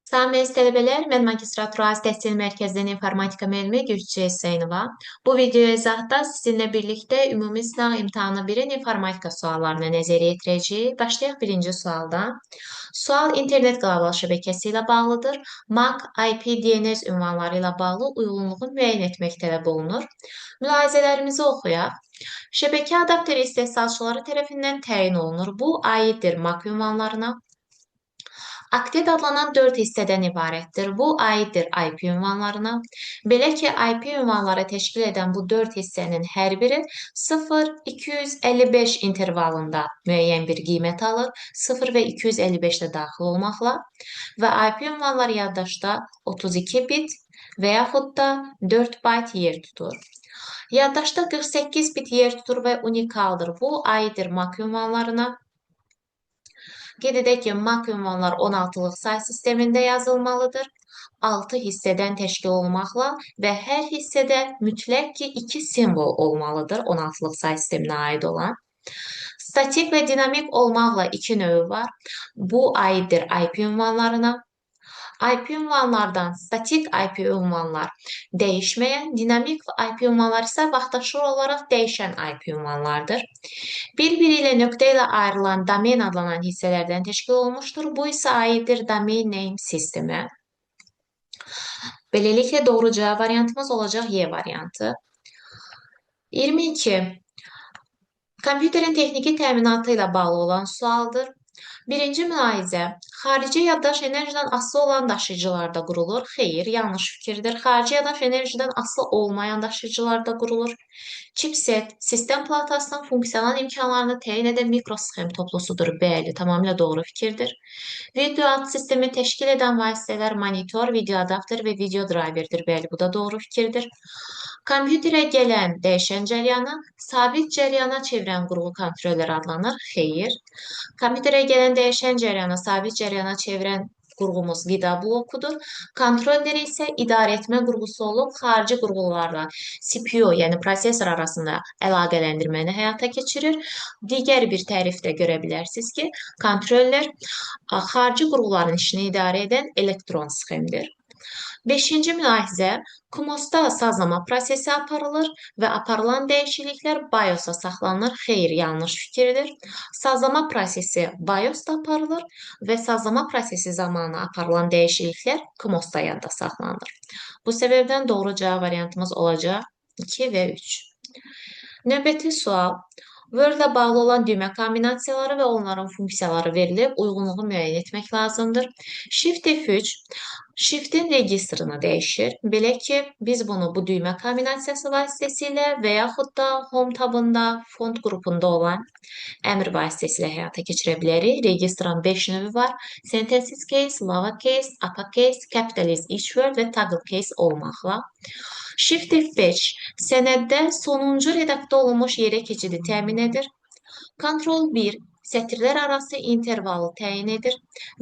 Salam əziz tələbələr, mən Magistratura Ali Təhsil Mərkəzindən informatika müəllimi Gülçin Hüseynova. Bu video izahda sizinlə birlikdə ümumi sınaq imtahanı 1-in informatika suallarını nəzərə yetirəcəyik. Başlayaq birinci sualdan. Sual internet qlobal şəbəkəsi ilə bağlıdır. MAC, IP, DNS ünvanları ilə bağlı uyğunluğu müəyyən etmək tələb olunur. Mülahizələrimizi oxuyaq. Şəbəkə adapteri istehsalçıları tərəfindən təyin olunur. Bu, aiddir MAC ünvanlarına. Aktet adlanan 4 hissədən ibarətdir. Bu, aiddir IP ünvanlarına. Belə ki, IP ünvanları təşkil edən bu 4 hissənin hər biri 0-255 intervalında müəyyən bir qiymət alır, 0 və 255 də daxil olmaqla və IP ünvanları yaddaşda 32 bit və yaxud da 4 bayt yer tutur. Yaddaşda 48 bit yer tutur və unikaldır. Bu, aiddir MAC ünvanlarına. Qeyd edək ki, MAC ünvanlar 16-lıq say sistemində yazılmalıdır. 6 hissədən təşkil olmaqla və hər hissədə mütləq ki, 2 simvol olmalıdır 16-lıq say sisteminə aid olan. Statik və dinamik olmaqla 2 növü var. Bu, aiddir IP ünvanlarına. IP ünvanlardan statik IP ünvanlar dəyişməyən, dinamik IP ünvanlar isə vaxtaşırı olaraq dəyişən IP ünvanlardır. Bir-biri ilə nöqtə ilə ayrılan domen adlanan hissələrdən təşkil olunmuşdur. Bu isə aiddir domain name sistemə. Beləliklə, doğru cavab variantımız olacaq Y variantı. 22. Kompüterin texniki təminatı ilə bağlı olan sualdır. Birinci mülahizə, xarici yaddaş enerjiden asılı olan daşıyıcılarda qurulur. Xeyr, yanlış fikirdir. Xarici yaddaş enerjiden asılı olmayan daşıyıcılarda qurulur. Chipset, sistem platasının funksional imkanlarını təyin edən mikrosxem toplusudur. Bəli, tamamilə doğru fikirdir. Video alt sistemi təşkil edən vasitələr monitor, video adapter və video driverdir. Bəli, bu da doğru fikirdir. Kompüterə gələn dəyişən cəryanı sabit cəryana çevirən qurğu kontroller adlanır. Xeyr. Kompüterə gələn dəyişən cəryanı sabit cəryana çevirən qurğumuz qida blokudur. Kontroller isə idarə etmə qurğusu olub, xarici qurğularla CPU, yəni prosesor arasında əlaqələndirməni həyata keçirir. Digər bir tərifdə görə bilərsiniz ki, kontroller xarici qurğuların işini idarə edən elektron sxemdir. 5-ci mülahizə, KMOS-da sazlama prosesi aparılır və aparılan dəyişikliklər BIOS-a saxlanılır. Xeyr, yanlış fikirdir. Sazlama prosesi BIOS-da aparılır və sazlama prosesi zamanı aparılan dəyişikliklər KMOS-da yadda saxlanılır. Bu səbəbdən doğru cavab variantımız olacaq 2 və 3. Növbəti sual. Word-la bağlı olan düymə kombinasiyaları və onların funksiyaları verilib, uyğunluğu müəyyən etmək lazımdır. Shift F3 Shift-in registrını dəyişir. Belə ki, biz bunu bu düymə kombinasiyası vasitəsilə və yaxud da Home tabında, font qrupunda olan əmr vasitəsilə həyata keçirə bilərik. Registrın 5 növü var. Sentences case, lowercase, uppercase, capitalize each word və toggle case olmaqla. Shift F5 sənəddə sonuncu redaktə olunmuş yerə keçidi təmin edir. Ctrl 1 sətirlər arası intervalı təyin edir.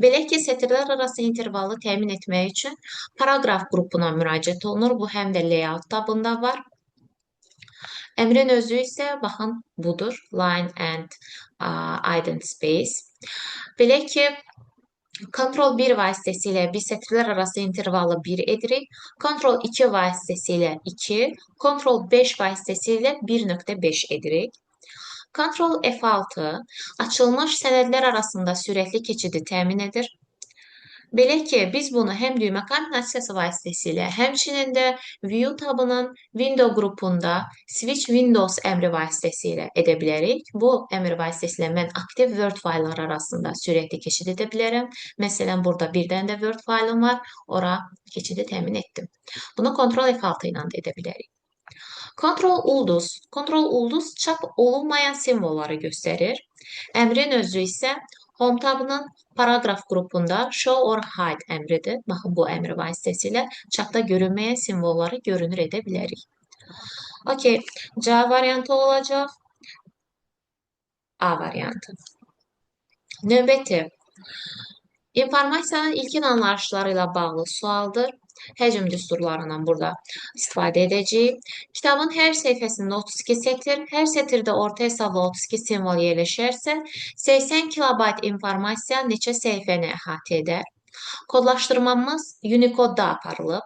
Belə ki, sətirlər arası intervalı təmin etmək üçün paragraf qrupuna müraciət olunur. Bu həm də layout tabında var. Əmrin özü isə, baxın, budur. Line and ident space. Belə ki, Ctrl 1 vasitəsilə biz sətirlər arası intervalı 1 edirik. Ctrl 2 vasitəsilə 2, Ctrl 5 vasitəsilə 1.5 edirik. Ctrl F6 açılmış sənədlər arasında sürətli keçidi təmin edir. Belə ki, biz bunu həm düymə kombinasiyası vasitəsilə, həmçinin də View tabının Window qrupunda Switch Windows əmri vasitəsilə edə bilərik. Bu əmr vasitəsilə mən aktiv Word faylları arasında sürətli keçid edə bilərəm. Məsələn, burada birdən də Word faylım var, ora keçidi təmin etdim. Bunu Ctrl F6 ilə də edə bilərik. Ctrl ulduz çap olunmayan simvolları göstərir. Əmrin özü isə Home tabının paragraf qrupunda Show or Hide əmridir. Baxın, bu əmr vasitəsilə çapda görünməyən simvolları görünür edə bilərik. Okey, cavab variantı olacaq A variantı. Növbəti, informasiyanın ilkin anlayışları ilə bağlı sualdır. Həcm düsturlarından burada istifadə edəcəyik. Kitabın hər səhifəsində 32 sətr, hər sətirdə orta hesabla 32 simvol yerləşərsə, 80 kilobayt informasiya neçə səhifəni əhatə edər? Kodlaşdırmamız Unicode-da aparılıb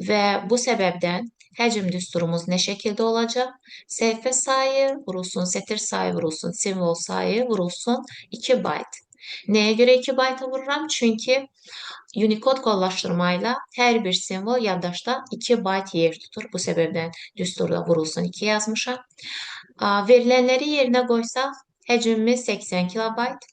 və bu səbəbdən həcm düsturumuz nə şəkildə olacaq? Səhifə sayı vurulsun, sətir sayı vurulsun, simvol sayı vurulsun 2 bayt. Nəyə görə 2 bayta vururam? Çünki Unicode kodlaşdırma ilə hər bir simvol yaddaşda 2 bayt yer tutur. Bu səbəbdən düsturda vurulsun 2 yazmışam. Verilənləri yerinə qoysaq, həcmimiz 80 kilobayt.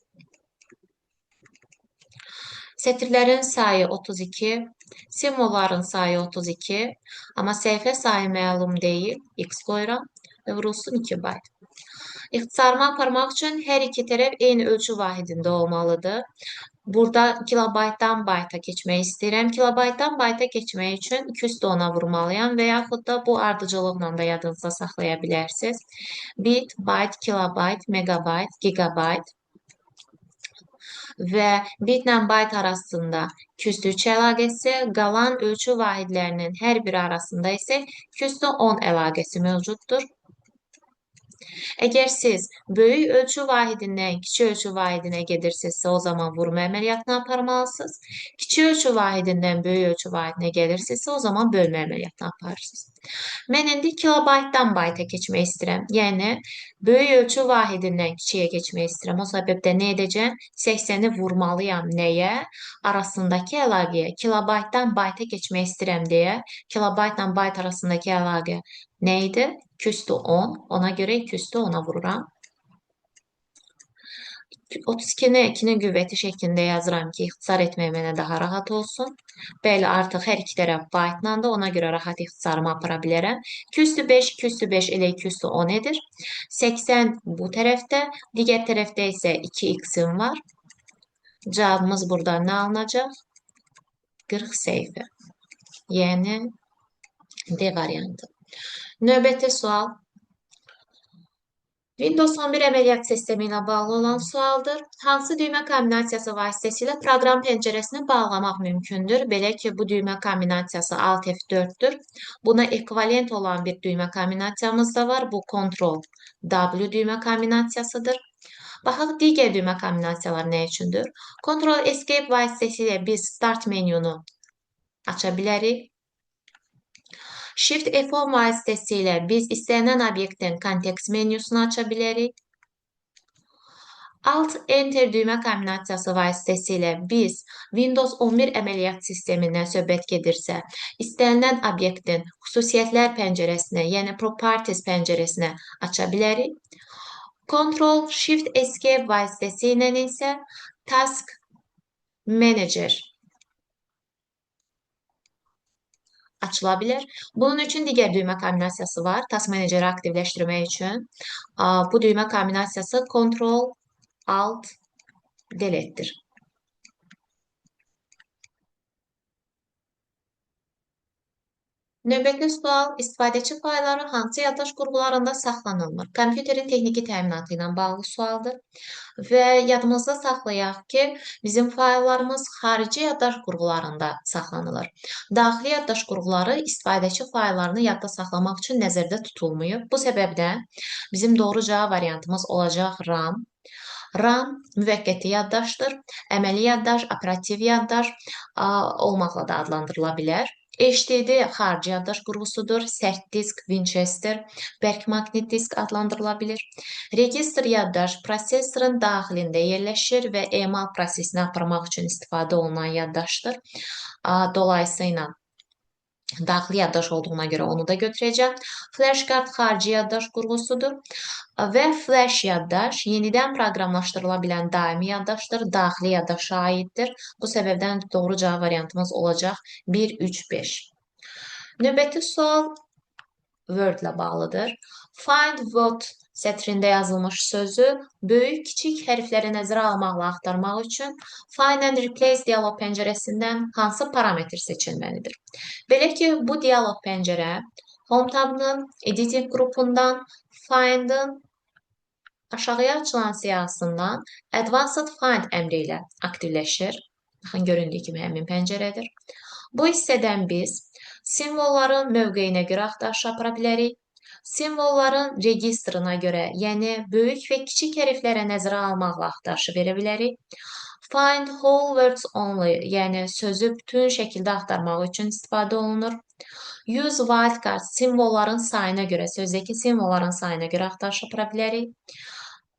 Sətirlərin sayı 32, simvolların sayı 32, amma səhifə sayı məlum deyil, x qoyuram və vurulsun 2 bayt. İxtisarımı aparmaq üçün hər iki tərəf eyni ölçü vahidində olmalıdır. Burada kilobaytdan bayta keçmək istəyirəm. Kilobaytdan bayta keçmək üçün 2 vurmalıyam və yaxud da bu ardıcılıqla da yadınızda saxlaya bilərsiniz. Bit, bayt, kilobayt, megabayt, gigabayt və bitlə bayt arasında 2/3 əlaqəsi, qalan ölçü vahidlərinin hər biri arasında isə 2/10 əlaqəsi mövcuddur. Əgər siz böyük ölçü vahidindən kiçik ölçü vahidinə gedirsinizsə, o zaman vurma əməliyyatını aparmalısınız. Kiçik ölçü vahidindən böyük ölçü vahidinə gəlirsinizsə, o zaman bölmə əməliyyatını aparırsınız. Mən indi kilobaytdan bayta keçmək istəyirəm. Yəni, böyük ölçü vahidindən kiçiyə keçmək istəyirəm. O səbəbdə nə edəcəm? 80-i vurmalıyam nəyə? Arasındakı əlaqəyə. Kilobaytdan bayta keçmək istəyirəm deyə, kilobaytla bayt arasındakı əlaqə nə idi? 2/10. Ona görə 2/10-a vururam. 32-ni 2-nin qüvvəti şəklində yazıram ki, ixtisar etmək mənə daha rahat olsun. Bəli, artıq hər iki tərəf baytlandı, ona görə rahat ixtisarımı apara bilərəm. 2/5, 2/5 elə 2/10 edir. 80 bu tərəfdə, digər tərəfdə isə 2x-im var. Cavabımız burada nə alınacaq? 40 səhifə. Yəni, D variantı. Növbəti sual. Windows 11 əməliyyat sistemi ilə bağlı olan sualdır. Hansı düymə kombinasiyası vasitəsilə proqram pəncərəsini bağlamaq mümkündür? Belə ki, bu düymə kombinasiyası Alt F4-dür. Buna ekvivalent olan bir düymə kombinasiyamız da var. Bu Ctrl W düymə kombinasiyasıdır. Baxaq, digər düymə kombinasiyaları nə üçündür? Ctrl Escape vasitəsilə biz Start menunu aça bilərik. Shift F10 vasitəsilə biz istənilən obyektin kontekst menusunu aça bilərik. Alt Enter düymə kombinasiyası vasitəsilə biz Windows 11 əməliyyat sistemindən söhbət gedirsə, istənilən obyektin xüsusiyyətlər pəncərəsinə, yəni Properties pəncərəsinə aça bilərik. Ctrl Shift Escape vasitəsilə isə Task Manager açıla bilər. Bunun üçün digər düymə kombinasiyası var. Task Manager-i aktivləşdirmək üçün. Bu düymə kombinasiyası Ctrl Alt Delete'dir. Növbəti sual, istifadəçi faylları hansı yaddaş qurğularında saxlanılmır? Kompüterin texniki təminatı ilə bağlı sualdır. Və yadımızda saxlayaq ki, bizim fayllarımız xarici yaddaş qurğularında saxlanılır. Daxili yaddaş qurğuları istifadəçi fayllarını yadda saxlamaq üçün nəzərdə tutulmayıb. Bu səbəbdən bizim doğru cavab variantımız olacaq RAM. RAM müvəqqəti yaddaşdır. Əməli yaddaş, operativ yaddaş olmaqla da adlandırıla bilər. HDD xarici yaddaş qurğusudur. Sərt disk, Winchester, bərk maqnit disk adlandırıla bilir. Registr yaddaş prosesorun daxilində yerləşir və emal prosesini aparmaq üçün istifadə olunan yaddaşdır. Dolayısıyla daxili yaddaş olduğuna görə onu da götürəcəm. Flash kart xarici yaddaş qurğusudur və flash yaddaş yenidən proqramlaşdırıla bilən daimi yaddaşdır, daxili yaddaşa aiddir. Bu səbəbdən doğru cavab variantımız olacaq 1, 3, 5. Növbəti sual Word ilə bağlıdır. Find what sətrində yazılmış sözü böyük, kiçik hərfləri nəzərə almaqla axtarmaq üçün Find and Replace dialoq pəncərəsindən hansı parametr seçilməlidir? Belə ki, bu dialoq pəncərə Home tabının, Editing qrupundan, Find'ın aşağıya açılan siyahısından Advanced Find əmri ilə aktivləşir. Baxın, göründüyü kimi həmin pəncərədir. Bu hissədən biz simvolların mövqeyinə görə axtarış apara bilərik. Simvolların registrına görə, yəni böyük və kiçik hərflərə nəzərə almaqla axtarışı verə bilərik. Find whole words only, yəni sözü bütün şəkildə axtarmaq üçün istifadə olunur. Use wildcard, simvolların sayına görə, sözdəki simvolların sayına görə axtarış apara bilərik.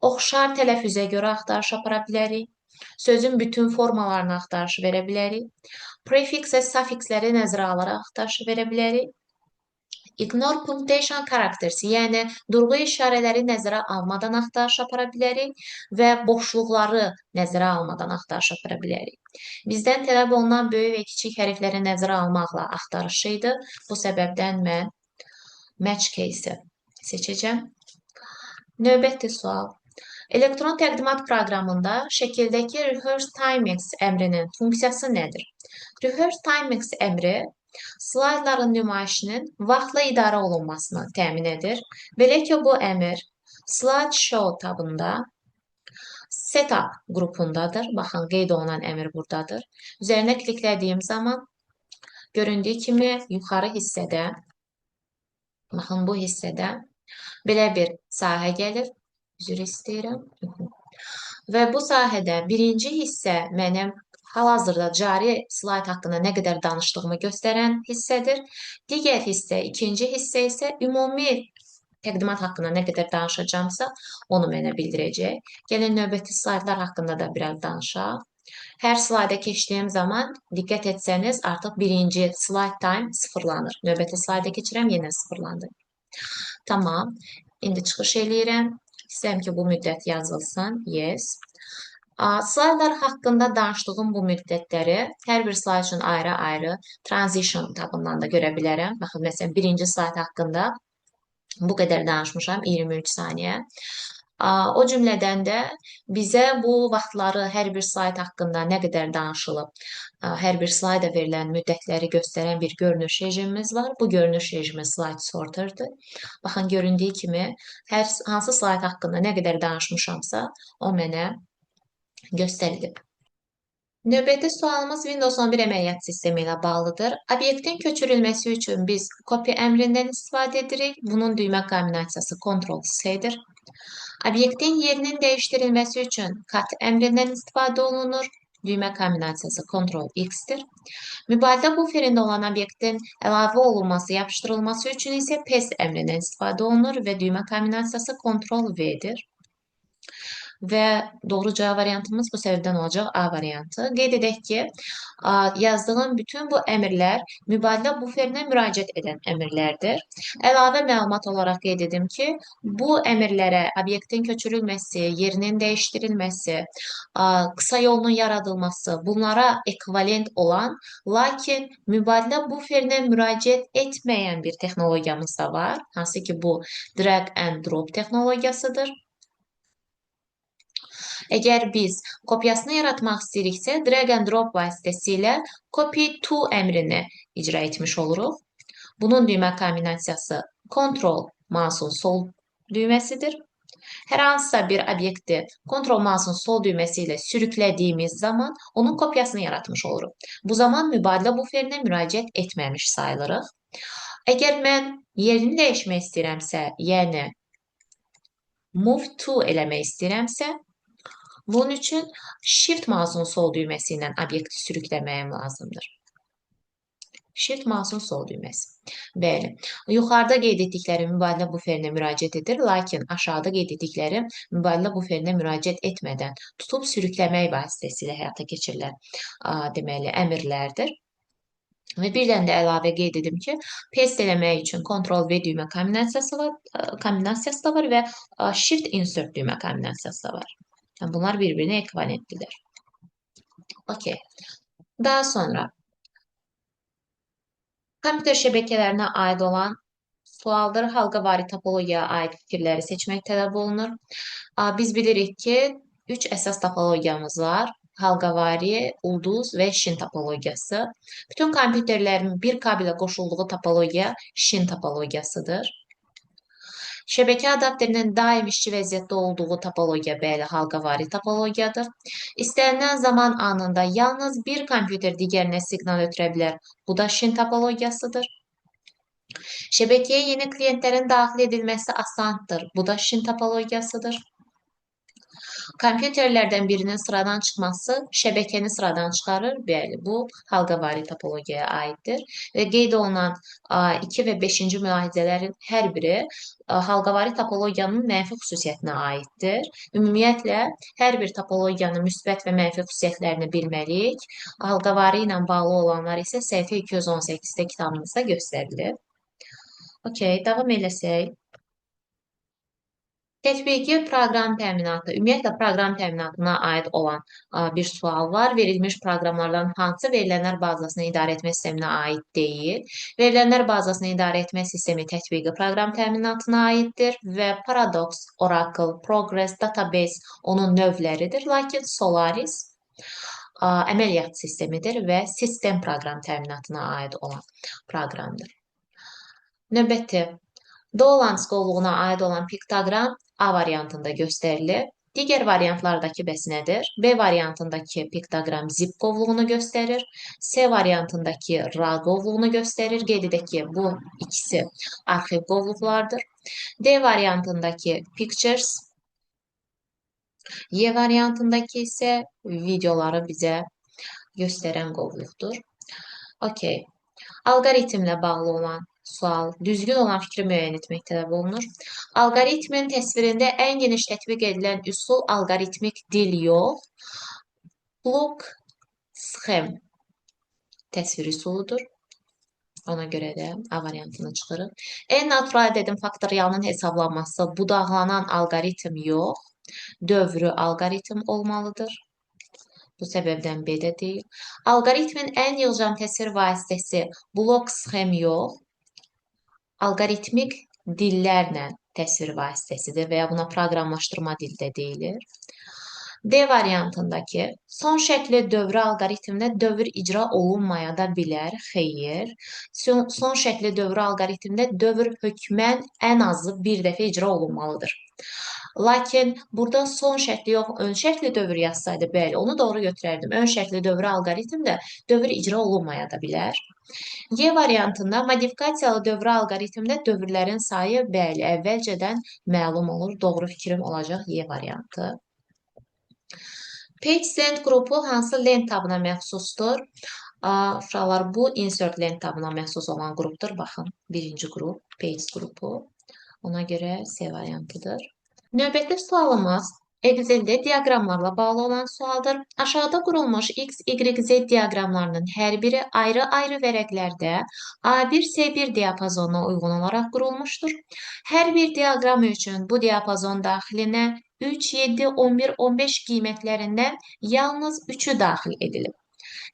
Oxşar tələffüzə görə axtarış apara bilərik. Sözün bütün formalarına axtarış verə bilərik. Prefix və safixləri nəzərə alaraq axtarış verə bilərik. Ignore punctuation characters, yəni durğu işarələri nəzərə almadan axtarış apara bilərik və boşluqları nəzərə almadan axtarış apara bilərik. Bizdən tələb olunan böyük və kiçik hərfləri nəzərə almaqla axtarış idi. Bu səbəbdən mən match case-i seçəcəm. Növbəti sual. Elektron təqdimat proqramında şəkildəki rehearse timex əmrinin funksiyası nədir? Rehearse timex əmri slaydların nümayişinin vaxtla idarə olunmasını təmin edir. Belə ki, bu əmr slideshow tabında setup qrupundadır. Baxın, qeyd olunan əmr buradadır. Üzərinə kliklədiyim zaman göründüyü kimi yuxarı hissədə, baxın bu hissədə belə bir sahə gəlir. Üzr istəyirəm. Və bu sahədə birinci hissə mənim hal-hazırda cari slayd haqqında nə qədər danışdığımı göstərən hissədir. Digər hissə, ikinci hissə isə ümumi təqdimat haqqında nə qədər danışacağımsa, onu mənə bildirəcək. Gəlin, növbəti slaydlar haqqında da biraz danışaq. Hər slayda keçdiyim zaman, diqqət etsəniz, artıq birinci slayd time sıfırlanır. Növbəti slayda keçirəm, yenə sıfırlanır. Tamam, indi çıxış eləyirəm. İstəyirəm ki, bu müddət yazılsın. Yes. Slaydlar haqqında danışdığım bu müddətləri hər bir slayd üçün ayrı-ayrı transition tabından da görə bilərəm. Baxın, məsələn, birinci slayd haqqında bu qədər danışmışam, 23 saniyə. O cümlədən də bizə bu vaxtları hər bir slayd haqqında nə qədər danışılıb, hər bir slayda verilən müddətləri göstərən bir görünüş rejimimiz var. Bu görünüş rejimi slide sorterdir. Baxın, göründüyü kimi hansı slayd haqqında nə qədər danışmışamsa, o mənə göstərilib. Növbəti sualımız Windows 11 əməliyyat sistemi ilə bağlıdır. Obyektin köçürülməsi üçün biz copy əmrindən istifadə edirik. Bunun düymə kombinasiyası Ctrl+C-dir. Obyektin yerinin dəyişdirilməsi üçün cut əmrindən istifadə olunur. Düymə kombinasiyası Ctrl+X-dir. Mübadilə buferində olan obyektin əlavə olunması, yapışdırılması üçün isə paste əmrindən istifadə olunur və düymə kombinasiyası Ctrl+V-dir. Və doğru cavab variantımız bu səbəbdən olacaq A variantı. Qeyd edək ki, yazdığım bütün bu əmrlər mübadilə buferinə müraciət edən əmrlərdir. Əlavə məlumat olaraq qeyd edim ki, bu əmrlərə obyektin köçürülməsi, yerinin dəyişdirilməsi, qısa yolunun yaradılması, bunlara ekvivalent olan, lakin mübadilə buferinə müraciət etməyən bir texnologiyamız da var. Hansı ki, bu drag and drop texnologiyasıdır. Əgər biz kopyasını yaratmaq istəyiriksə, drag and drop vasitəsilə copy to əmrini icra etmiş oluruq. Bunun düymə kombinasiyası Ctrl mouse'un sol düyməsidir. Hər hansısa bir obyekti Ctrl mouse'un sol düyməsi ilə sürüklədiyimiz zaman onun kopyasını yaratmış oluruq. Bu zaman mübadilə buferinə müraciət etməmiş sayılırıq. Əgər mən yerini dəyişmək istəyirəmsə, yəni move to eləmək istəyirəmsə, bunun üçün Shift mouse'un sol düyməsi ilə obyekti sürükləməyim lazımdır. Shift mouse'un sol düyməsi. Bəli, yuxarıda qeyd etdikləri mübadilə buferinə müraciət edir, lakin aşağıda qeyd etdikləri mübadilə buferinə müraciət etmədən tutub sürükləmək vasitəsilə həyata keçirilən deməli, əmrlərdir. Və birdən də əlavə qeyd edim ki, paste eləmək üçün Ctrl+V düymə kombinasiyası da var və Shift insert düymə kombinasiyası da var. Bunlar bir-birinə ekvivalentlidir. Okey. Daha sonra kompüter şəbəkələrinə aid olan sualdır. Halqavari topologiyaya aid fikirləri seçmək tələb olunur. Biz bilirik ki, 3 əsas topologiyamız var. Halqavari, ulduz və şin topologiyası. Bütün kompüterlərin bir kabilə qoşulduğu topologiya şin topologiyasıdır. Şəbəkə adapterinin daim işçi vəziyyətdə olduğu topologiya bəli, halqavari topologiyadır. İstənilən zaman anında yalnız bir kompüter digərinə siqnal ötürə bilər. Bu da şin topologiyasıdır. Şəbəkəyə yeni klientlərin daxil edilməsi asandır. Bu da şin topologiyasıdır. Kompüterlərdən birinin sıradan çıxması şəbəkəni sıradan çıxarır. Bəli, bu halqavari topologiyaya aiddir və qeyd olunan 2 və 5-ci mülahizələrin hər biri halqavari topologiyanın mənfi xüsusiyyətinə aiddir. Ümumiyyətlə, hər bir topologiyanın müsbət və mənfi xüsusiyyətlərini bilməliyik. Halqavari ilə bağlı olanlar isə səhifə 218-də kitabımızda göstərilir. Okey, davam eləsək. Tətbiqi proqram təminatı. Ümumiyyətlə, proqram təminatına aid olan bir sual var. Verilmiş proqramlardan hansı verilənlər bazasını idarə etmə sisteminə aid deyil? Verilənlər bazasını idarə etmə sistemi tətbiqi proqram təminatına aiddir və Paradox, Oracle, Progress, Database onun növləridir. Lakin Solaris əməliyyat sistemidir və sistem proqram təminatına aid olan proqramdır. Növbəti. Dolands qovluğuna aid olan piktoqram A variantında göstərilir. Digər variantlardakı bəs nədir? B variantındakı piktoqram zip qovluğunu göstərir. C variantındakı ra qovluğunu göstərir. Qeyd edək ki, bu ikisi arxiv qovluqlardır. D variantındakı pictures, Y variantındakı isə videoları bizə göstərən qovluqdur. Okey. Alqoritmlə bağlı olan sual, düzgün olan fikri müəyyən etmək tələb olunur. Alqoritmin təsvirində ən geniş tətbiq edilən üsul alqoritmik dil yox, blok sxem təsvir üsuludur. Ona görə də A variantını çıxırıq. En natural ədədin faktorialının hesablanması budaqlanan alqoritm yox, dövrü alqoritm olmalıdır. Bu səbəbdən B də deyil. Alqoritmin ən yığcam təsvir vasitəsi blok sxem yox, alqoritmik dillərlə təsvir vasitəsidir və ya buna proqramlaşdırma dili də deyilir. D variantındakı son şəkli dövrü alqoritmdə dövr icra olunmaya da bilər. Xeyr. Son şəkli dövrü alqoritmdə dövr hökmən ən azı bir dəfə icra olunmalıdır. Lakin burada son şəkli yox, ön şəkli dövr yazsaydı, bəli, onu doğru götürərdim. Ön şəkli dövrü alqoritmdə dövr icra olunmaya da bilər. Y variantında modifikasiyalı dövrü alqoritmdə dövrlərin sayı, bəli, əvvəlcədən məlum olur. Doğru fikrim olacaq Y variantı. PageSend qrupu hansı lent tabına məxsusdur? Uşaqlar, bu insert lent tabına məxsus olan qrupdur. Baxın, birinci qrup, Page qrupu. Ona görə C variantıdır. Növbəti sualımız Excel-də diaqramlarla bağlı olan sualdır. Aşağıda qurulmuş X, Y, Z diaqramlarının hər biri ayrı-ayrı vərəqlərdə A1, C1 diapazonuna uyğun olaraq qurulmuşdur. Hər bir diaqram üçün bu diapazon daxilinə 3, 7, 11, 15 qiymətlərindən yalnız 3-ü daxil edilib.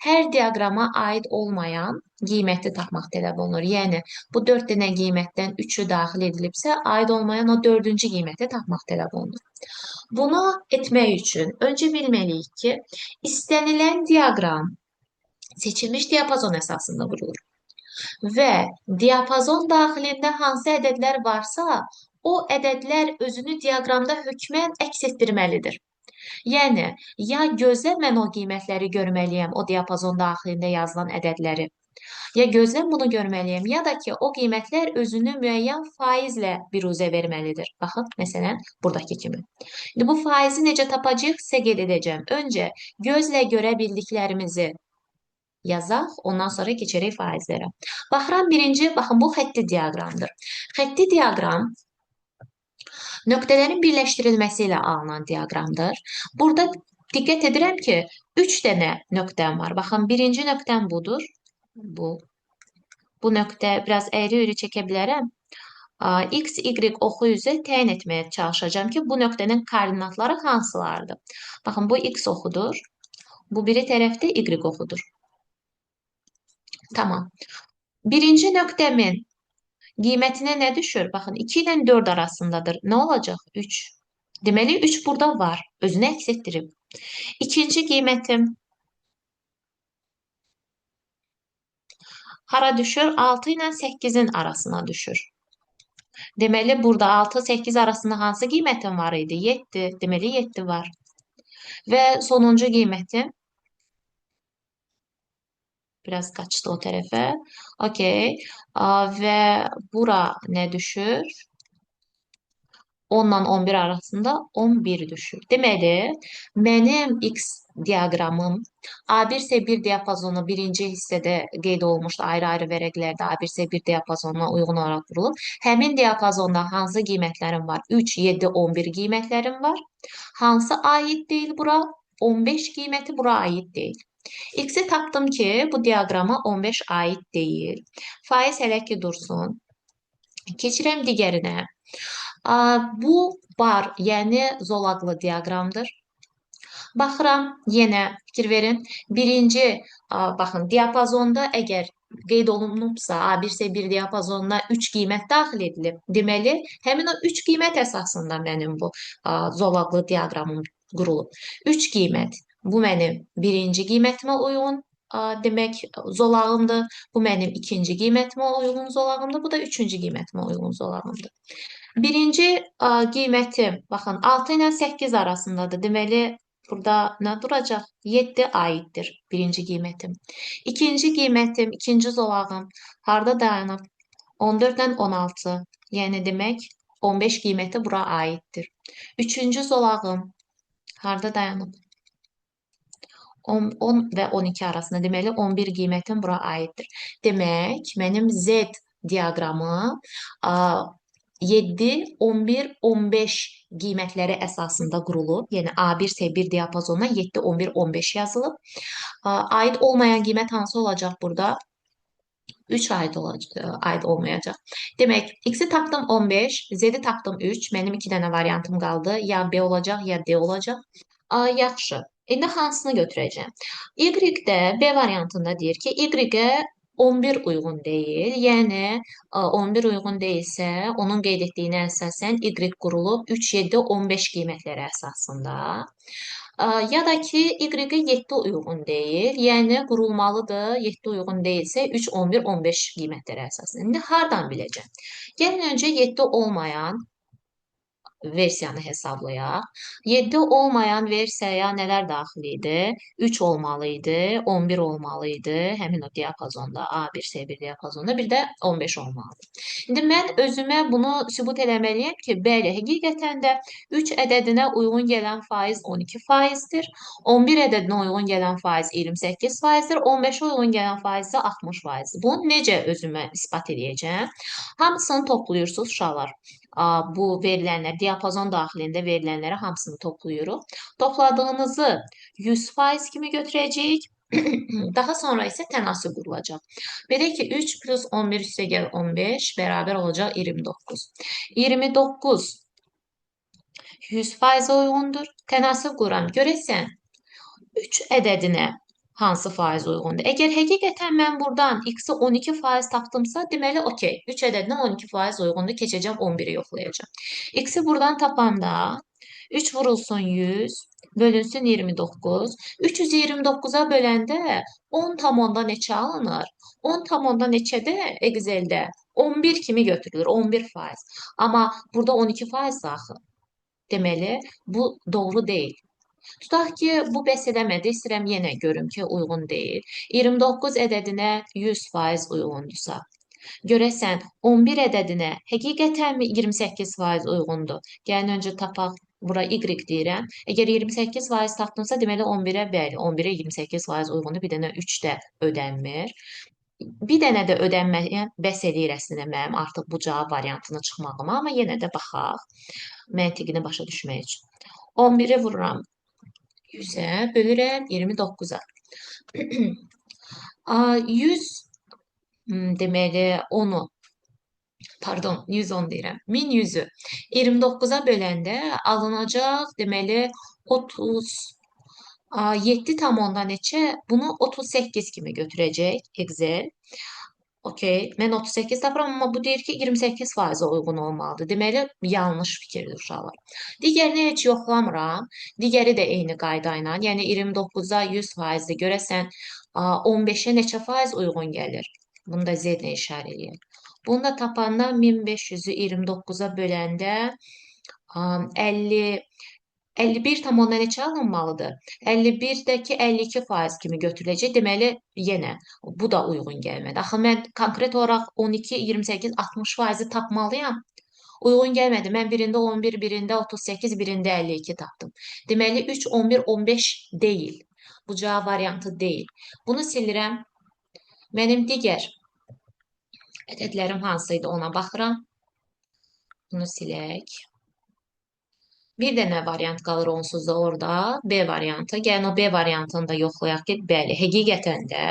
Hər diaqrama aid olmayan qiyməti tapmaq tələb olunur. Yəni, bu 4 dənə qiymətdən 3-ü daxil edilibsə, aid olmayan o 4-cü qiyməti tapmaq tələb olunur. Bunu etmək üçün öncə bilməliyik ki, istənilən diaqram seçilmiş diapazon əsasında qurulur. Və diapazon daxilində hansı ədədlər varsa, o ədədlər özünü diaqramda hökmən əks etdirməlidir. Yəni, ya gözlə mən o qiymətləri görməliyəm, o diapazon daxilində yazılan ədədləri. Ya gözlə bunu görməliyəm, ya da ki, o qiymətlər özünü müəyyən faizlə biruzə verməlidir. Baxın, məsələn, buradakı kimi. İndi bu faizi necə tapacağıq, sizə qeyd edəcəm. Öncə gözlə görə bildiklərimizi yazaq, ondan sonra keçərək faizlərə. Baxıram birinci, baxın, bu xətti diaqramdır. Xətti diaqram nöqtələrin birləşdirilməsi ilə alınan diaqramdır. Burada diqqət edirəm ki, 3 dənə nöqtəm var. Baxın, birinci nöqtəm budur. Bu nöqtə biraz əyri-üyrü çəkə bilərəm. X, Y oxu üzü təyin etməyə çalışacağım ki, bu nöqtənin koordinatları hansılardır? Baxın, bu X oxudur. Bu biri tərəfdə Y oxudur. Tamam. Birinci nöqtəmin qiymətinə nə düşür? Baxın, 2 ilə 4 arasındadır. Nə olacaq? 3. Deməli, 3 burada var. Özünü əks etdirib. İkinci qiymətim hara düşür? 6 ilə 8-in arasına düşür. Deməli, burada 6-8 arasında hansı qiymətim var idi? 7. Deməli, 7 var. Və sonuncu qiymətim biraz qaçdı o tərəfə. Okey. Və bura nə düşür? 10 ilə 11 arasında 11 düşür. Deməli, mənim X diaqramım A1-C1 diapazonu birinci hissədə qeyd olmuşdu. Ayrı-ayrı vərəqlərdə A1-C1 diapazonuna uyğun olaraq qurulub. Həmin diapazonda hansı qiymətlərim var? 3, 7, 11 qiymətlərim var. Hansı aid deyil bura? 15 qiyməti bura aid deyil. X-i tapdım ki, bu diaqrama 15 aid deyil. Faiz hələ ki dursun. Keçirəm digərinə. Bu bar, yəni zolaqlı diaqramdır. Baxıram, yenə fikir verin. Birinci, baxın, diapazonda əgər qeyd olunubsa, A1-C1 diapazonuna 3 qiymət daxil edilib. Deməli, həmin o 3 qiymət əsasında mənim bu zolaqlı diaqramım qurulub. 3 qiymət. Bu mənim birinci qiymətimə uyğun demək zolağımdır. Bu mənim ikinci qiymətimə uyğun zolağımdır. Bu da üçüncü qiymətimə uyğun zolağımdır. Birinci qiymətim, baxın, 6 ilə 8 arasındadır. Deməli, burada nə duracaq? 7 aiddir birinci qiymətim. İkinci qiymətim, ikinci zolağım harda dayanıb? 14 ilə 16. Yəni demək 15 qiyməti bura aiddir. Üçüncü zolağım harda dayanıb? 10 və 12 arasında. Deməli 11 qiymətim bura aiddir. Demək, mənim Z diaqramı 7, 11, 15 qiymətləri əsasında qurulub. Yəni A1-C1 diapazonuna 7, 11, 15 yazılıb. Aid olmayan qiymət hansı olacaq burada? 3 aid olmayacaq. Demək, X-i tapdım 15, Z-i tapdım 3. Mənim 2 dənə variantım qaldı. Ya B olacaq, ya D olacaq. Yaxşı. İndi hansını götürəcəm? Y-də B variantında deyir ki, Y-ə 11 uyğun deyil. Yəni 11 uyğun deyilsə, onun qeyd etdiyinə əsasən Y qurulub 3, 7, 15 qiymətləri əsasında. Ya da ki, Y-ə 7 uyğun deyil. Yəni qurulmalıdır. 7 uyğun deyilsə 3, 11, 15 qiymətləri əsasında. İndi hardan biləcəm? Gəlin öncə 7 olmayan versiyanı hesablayaq. 7 olmayan versiyaya nələr daxil idi? 3 olmalı idi, 11 olmalı idi. Həmin o diapazonda, A1-C1 diapazonda, bir də 15 olmalıdır. İndi mən özümə bunu sübut eləməliyəm ki, bəli, həqiqətən də 3 ədədinə uyğun gələn faiz 12 faizdir. 11 ədədinə uyğun gələn faiz 28 faizdir. 15-ə uyğun gələn faiz isə 60 faizdir. Bunu necə özümə isbat edəcəm? Hamısını toplayırsınız uşaqlar. Bu verilənlər, diapazon daxilində verilənləri hamısını toplayırıq. Topladığınızı 100% kimi götürəcəyik. Daha sonra isə tənasüb qurulacaq. Belə ki, 3 plus 11 üstəgəl 15 bərabər olacaq 29. 29 100% uyğundur. Tənasüb quram. Görəsən, 3 ədədinə hansı faiz uyğundur? Əgər həqiqətən mən buradan X-i 12% tapdımsa, deməli, okey, 3 ədədinə 12% uyğundur, keçəcəm 11-i yoxlayacağım. X-i buradan tapanda 3 vurulsun 100, bölünsün 29. 329-a böləndə 10 tam onda neçə alınır? 10 tam onda neçədə Excel-də? 11 kimi götürülür, 11%. Amma burada 12% axı. Deməli, bu doğru deyil. Tutaq ki, bu bəs eləmədi. İstəyirəm yenə görüm ki, uyğun deyil. 29 ədədinə 100% uyğundursa, görəsən 11 ədədinə həqiqətənmi 28% uyğundur? Gəlin öncə tapaq. Bura Y deyirəm. Əgər 28% tapdımsa, deməli 11-ə bəli, 11-ə 28% uyğundur. Bir dənə 3 də ödənmir. Bir dənə də ödənməyən bəs eləyir əslində mənim artıq bu cavab variantını çıxmağıma, amma yenə də baxaq. Məntiqini başa düşmək üçün. 11-i vururam 100-ə, bölürəm 29-a. 100 deməli 10-u, pardon, 110 deyirəm. 1100-ü 29-a böləndə alınacaq deməli 37 tam onda neçə? Bunu 38 kimi götürəcək Excel. Okey, mən 38 tapıram, amma bu deyir ki, 28%-ə uyğun olmalıdır. Deməli, yanlış fikirdir uşaqlar. Digərini heç yoxlamıram. Digəri də eyni qayda ilə, yəni 29-a 100%-dir. Görəsən, 15-ə neçə faiz uyğun gəlir? Bunu da Z ilə işarə eləyək. Bunu da tapanda 1500-ü 29-a böləndə 51 tam onda neçə alınmalıdır? 51-dəki 52% kimi götürüləcək. Deməli, yenə bu da uyğun gəlmədi. Axı mən konkret olaraq 12, 28, 60%-i tapmalıyam. Uyğun gəlmədi. Mən birində 11, birində 38, birində 52 tapdım. Deməli 3, 11, 15 deyil. Bu cavab variantı deyil. Bunu silirəm. Mənim digər ədədlərim hansı idi ona baxıram. Bunu silək. Bir dənə variant qalır onsuz da orada. B variantı. Gəlin o B variantını da yoxlayaq ki, bəli, həqiqətən də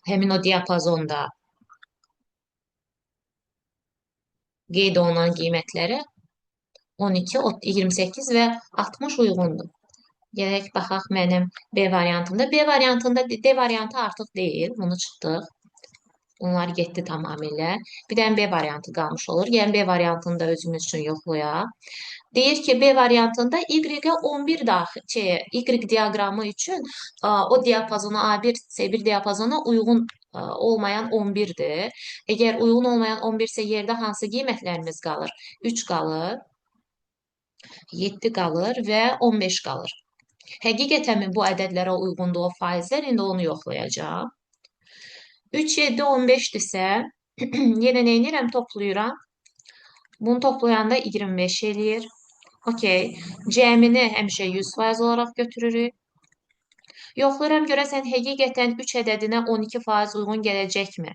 həmin o diapazonda qeyd olunan qiymətlərə 12, 28 və 60 uyğundur. Gələk baxaq mənim B variantımda. B variantında D variantı artıq deyil. Bunu çıxdıq. Bunlar getdi tamamilə. Bir dənə B variantı qalmış olur. Yəni B variantını da özümüz üçün yoxlayaq. Deyir ki, B variantında Y-ə 11 daxil, Y diaqramı üçün o diapazona A1, C1 diapazona uyğun olmayan 11-dir. Əgər uyğun olmayan 11 isə yerdə hansı qiymətlərimiz qalır? 3 qalır, 7 qalır və 15 qalır. Həqiqətənmi bu ədədlərə uyğundur o faizlər? İndi onu yoxlayacağam. 3, 7, 15-dirsə, yenə nə edirəm? Toplayıram. Bunu toplayanda 25 eləyir. Okey. Cəmini həmişə 100% olaraq götürürük. Yoxlayıram görəsən həqiqətən 3 ədədinə 12% uyğun gələcəkmi?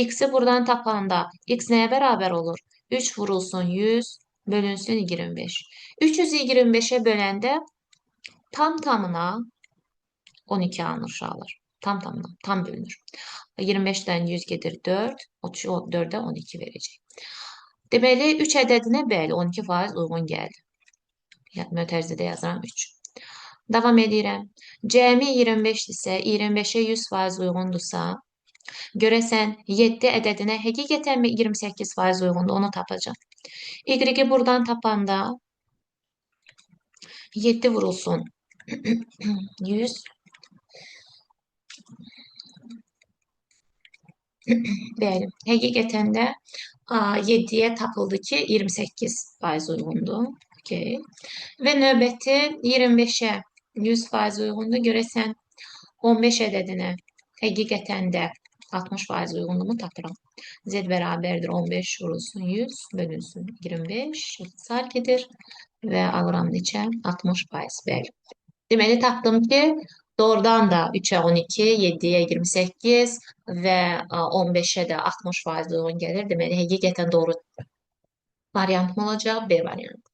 X-i buradan tapanda X nəyə bərabər olur? 3 vurulsun 100 bölünsün 25. 325-ə böləndə tam-tamına 12 alınır uşaqlar. Tam-tamına, tam bölünür. 25-dən 100 gedir 4, 4-ə 12 verəcək. Deməli, 3 ədədinə bəli 12% uyğun gəldi. Yəni, mötərizədə yazıram 3. Davam edirəm. Cəmi 25-dirsə, 25-ə 100% uyğundursa, görəsən 7 ədədinə həqiqətənmi 28% uyğundur, onu tapacaq. Y-i buradan tapanda 7 vurulsun 100 bəli, həqiqətən də 7-yə tapıldı ki, 28% uyğundur. Okay. Və növbəti 25-ə 100% uyğundur. Görəsən 15 ədədinə həqiqətən də 60% uyğunluğumu tapıram. Z bərabərdir 15 vurulsun 100 bölünsün 25 ixtisar gedir və alıram neçə? 60%. Bəli. Deməli tapdım ki, doğrudan da 3-ə 12, 7-yə 28 və 15-ə də 60% uyğun gəlir. Deməli, həqiqətən doğru variantım olacaq B variantı.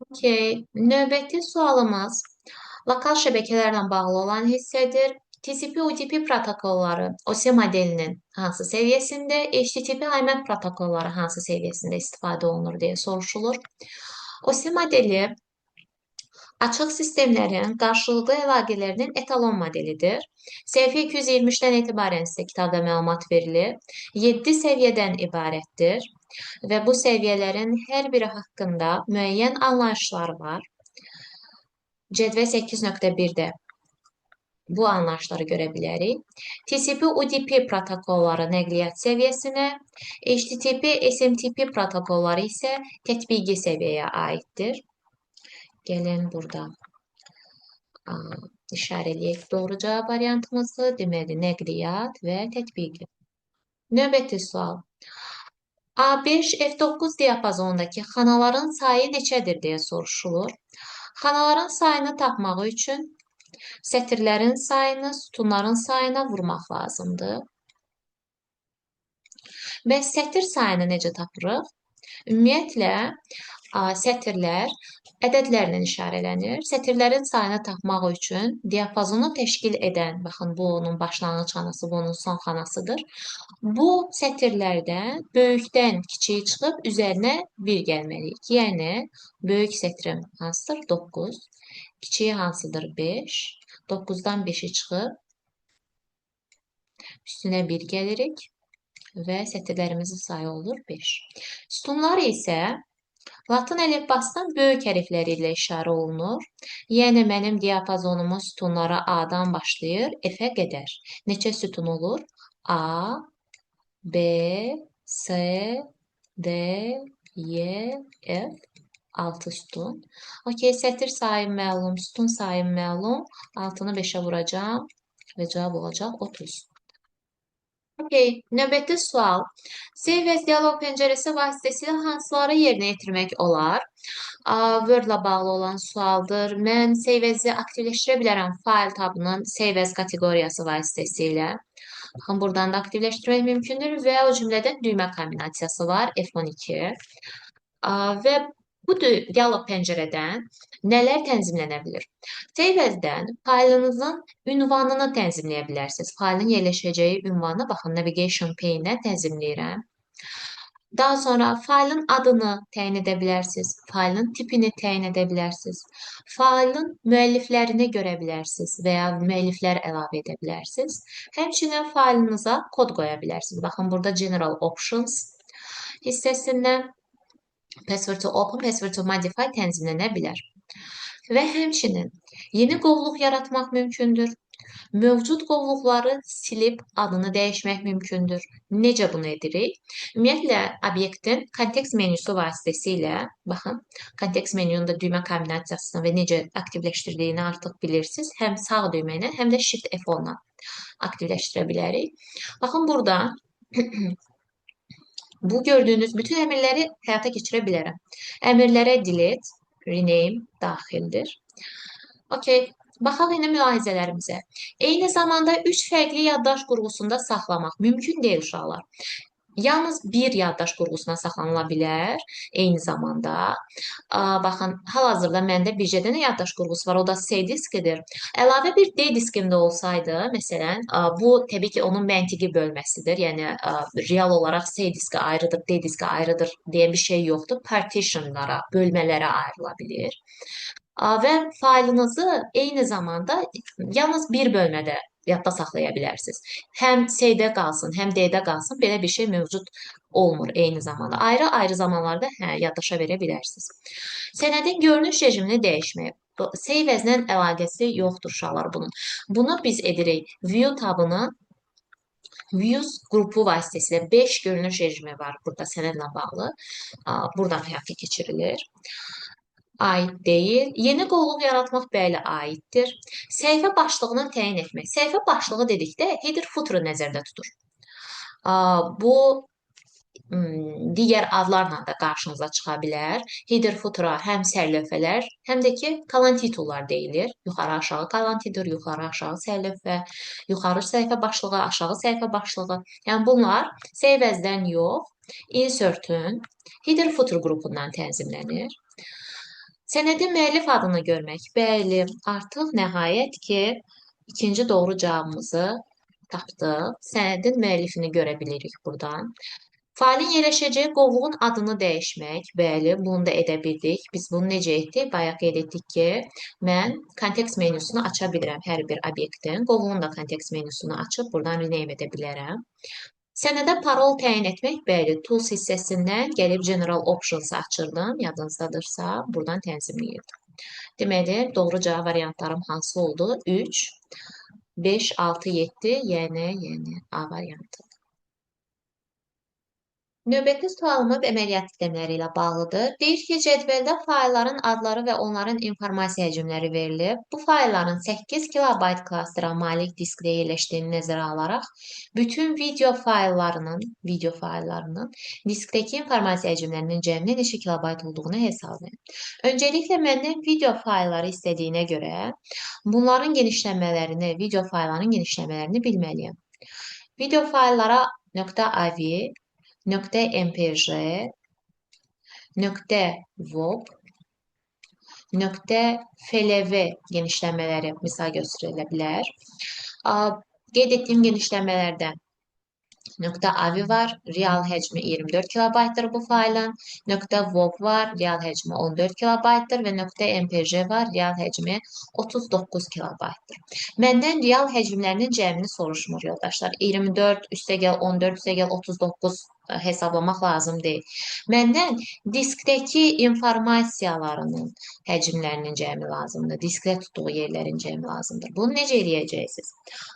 Okay. Növbəti sualımız lokal şəbəkələrlə bağlı olan hissədir. TCP/UDP protokolları OSI modelinin hansı səviyyəsində, HTTP IMAP protokolları hansı səviyyəsində istifadə olunur deyə soruşulur. OSI modeli açıq sistemlərin qarşılıqlı əlaqələrinin etalon modelidir. Səhifə 220-dən etibarən sizə kitabda məlumat verilir. 7 səviyyədən ibarətdir və bu səviyyələrin hər biri haqqında müəyyən anlayışlar var. Cədvəl 8.1-də bu anlayışları görə bilərik. TCP/UDP protokolları nəqliyyat səviyyəsinə, HTTP, SMTP protokolları isə tətbiqi səviyyəyə aiddir. Gəlin burada işarələyək doğru cavab variantımızı. Deməli, nəqliyyat və tətbiqi. Növbəti sual. A5, F9 diapazonundakı xanaların sayı neçədir deyə soruşulur. Xanaların sayını tapmaq üçün sətirlərin sayını sütunların sayına vurmaq lazımdır. Bəs sətir sayını necə tapırıq? Ümumiyyətlə, sətirlər ədədlərlə işarələnir. Sətirlərin sayını tapmaq üçün diapazonu təşkil edən, baxın, bu onun başlanğıc xanası, bu onun son xanasıdır. Bu sətirlərdən böyükdən kiçiyi çıxıb üzərinə 1 gəlməliyik. Yəni, böyük sətrim hansıdır? 9. Kiçiyi hansıdır? 5. 9-dan 5-i çıxıb üstünə 1 gəlirik və sətirlərimizin sayı olur 5. Sütunlar isə Latın əlifbasından böyük hərfləri ilə işarə olunur. Yəni, mənim diapazonumun sütunları A-dan başlayır, F-ə qədər. Neçə sütun olur? A, B, C, D, Y, F, 6 sütun. Okey, sətir sayım məlum, sütun sayım məlum. 6-nı 5-ə vuracam və cavab olacaq 30. Okey, növbəti sual. Save as dialog pəncərəsi vasitəsilə hansıları yerinə yetirmək olar? Word-la bağlı olan sualdır. Mən Save as-i aktivləşdirə bilərəm fayl tabının Save as kateqoriyası vasitəsilə. Baxın, buradan da aktivləşdirmək mümkündür və o cümlədən düymə kombinasiyası var, F12. Və bu dialoq pəncərədən nələr tənzimlənə bilir? Save as-dən faylınızın ünvanını tənzimləyə bilərsiniz. Faylın yerləşəcəyi ünvanı, baxın, navigation pane-ə tənzimləyirəm. Daha sonra faylın adını təyin edə bilərsiniz, faylın tipini təyin edə bilərsiniz, faylın müəlliflərini görə bilərsiniz və ya müəlliflər əlavə edə bilərsiniz. Həmçinin faylınıza kod qoya bilərsiniz. Baxın, burada General Options hissəsindən Password to open, password to modify tənzimlənə bilər. Və həmçinin yeni qovluq yaratmaq mümkündür. Mövcud qovluqları silib adını dəyişmək mümkündür. Necə bunu edirik? Ümumiyyətlə, obyektin kontekst menüsü vasitəsilə, baxın, kontekst menünün də düymə kombinasiyasını və necə aktivləşdirdiyini artıq bilirsiniz. Həm sağ düymə ilə, həm də Shift F10-la aktivləşdirə bilərik. Baxın, burada bu gördüyünüz bütün əmrləri həyata keçirə bilərəm. Əmrlərə delete, rename daxildir. Okey. Baxaq indi mülahizələrimizə. Eyni zamanda 3 fərqli yaddaş qurğusunda saxlamaq mümkün deyil, uşaqlar. Yalnız bir yaddaş qurğusuna saxlanıla bilər eyni zamanda. Baxın, hal-hazırda məndə bircə dənə yaddaş qurğusu var, o da C diskidir. Əlavə bir D diskimdə olsaydı, məsələn, bu təbii ki, onun məntiqi bölməsidir. Yəni, real olaraq C diski ayrıdır, D diski ayrıdır deyə bir şey yoxdur. Partitionlara, bölmələrə ayrıla bilir. Və faylınızı eyni zamanda yalnız bir bölmədə yadda saxlaya bilərsiniz. Həm C-də qalsın, həm D-də qalsın, belə bir şey mövcud olmur eyni zamanda. Ayrı-ayrı zamanlarda yaddaşa verə bilərsiniz. Sənədin görünüş rejimini dəyişmək. Save as-lə əlaqəsi yoxdur, uşaqlar, bunun. Bunu biz edirik View tabının Views qrupu vasitəsilə 5 görünüş rejimi var burada sənədlə bağlı. Buradan həyata keçirilir. Aid deyil. Yeni qovluq yaratmaq bəli aiddir. Səhifə başlığını təyin etmək. Səhifə başlığı dedikdə header footer nəzərdə tutur. Bu digər adlarla da qarşınıza çıxa bilər. Header footera həm sərlövhələr, həm də ki, kalan titullar deyilir. Yuxarı-aşağı kalan titul, yuxarı-aşağı sərlövhə, yuxarı səhifə başlığı, aşağı səhifə başlığı. Yəni bunlar save as-dən yox, insert-ün header footer qrupundan tənzimlənir. Sənədin müəllif adını görmək. Bəli, artıq nəhayət ki, ikinci doğru cavabımızı tapdıq. Sənədin müəllifini görə bilirik buradan. Failin yerləşəcəyi qovluğun adını dəyişmək. Bəli, bunu da edə bildik. Biz bunu necə etdik? Bayaq qeyd etdik ki, mən kontekst menüsünü aça bilirəm hər bir obyektin. Qovluğun da kontekst menüsünü açıb buradan rename edə bilərəm. Sənədə parol təyin etmək, bəli, Tools hissəsindən gəlib General Options-ı açırdım, yadınızdadırsa, buradan tənzimləyirdim. Deməli, doğru cavab variantlarım hansı oldu? 3, 5, 6, 7, yəni A variantı. Növbəti sualımız əməliyyat sistemləri ilə bağlıdır. Deyir ki, cədvəldə faylların adları və onların informasiya həcmləri verilib. Bu faylların 8 KB klasterə malik diskdə yerləşdiyini nəzərə alaraq, bütün video fayllarının diskdəki informasiya həcmlərinin cəmi neçə KB olduğunu hesablayın. Öncəliklə məndən video faylları istədiyinə görə, bunların genişlənmələrini, video faylların genişlənmələrini bilməliyəm. Video fayllara .avi, .mpj, .vob, .flv genişlənmələri misal göstərilə bilər. Qeyd etdiyim genişlənmələrdən .avi var, real həcmi 24 KB-dır bu faylın, .vob var, real həcmi 14 KB-dır və .mpj var, real həcmi 39 KB-dır. Məndən real həcmlərinin cəmini soruşmur, yoldaşlar. 24 üstəgəl 14 üstəgəl 39 hesablamaq lazım deyil. Məndən diskdəki informasiyalarının həcmlərinin cəmi lazımdır. Diskdə tutduğu yerlərin cəmi lazımdır. Bunu necə eləyəcəksiniz?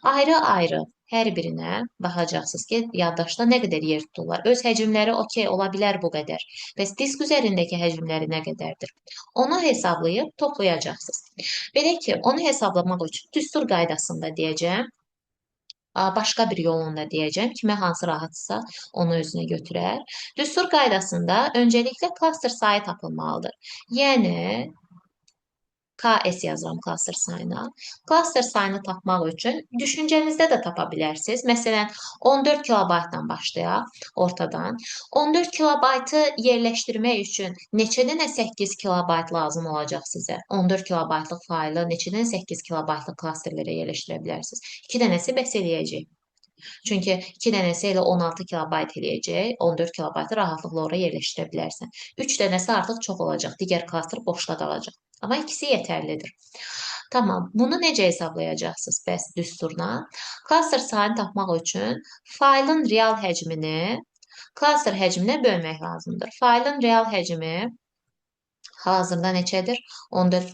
Ayrı-ayrı hər birinə baxacaqsınız ki, yaddaşda nə qədər yer tuturlar. Öz həcmləri okey ola bilər bu qədər. Bəs disk üzərindəki həcmləri nə qədərdir? Onu hesablayıb toplayacaqsınız. Belə ki, onu hesablamaq üçün düstur qaydasında deyəcəm. Başqa bir yolunu da deyəcəm. Kimə hansı rahatsa onu özünə götürər. Düstur qaydasında öncəliklə klaster sayı tapılmalıdır. Yəni KS yazıram klaster sayına. Klaster sayını tapmaq üçün düşüncənizdə də tapa bilərsiniz. Məsələn, 14 kilobaytdan başlayaq ortadan. 14 kilobaytı yerləşdirmək üçün neçə dənə 8 kilobayt lazım olacaq sizə? 14 kilobaytlıq faylı neçə dənə 8 kilobaytlıq klasterlərə yerləşdirə bilərsiniz? 2 dənəsi bəs eləyəcək. Çünki 2 dənəsi elə 16 kilobayt eləyəcək. 14 kilobaytı rahatlıqla ora yerləşdirə bilərsən. 3 dənəsi artıq çox olacaq. Digər klaster boşda qalacaq. Amma ikisi yetərlidir. Tamam. Bunu necə hesablayacaqsınız bəs düsturla? Klaster sayını tapmaq üçün faylın real həcmini klaster həcminə bölmək lazımdır. Faylın real həcmi hazırda neçədir? 14.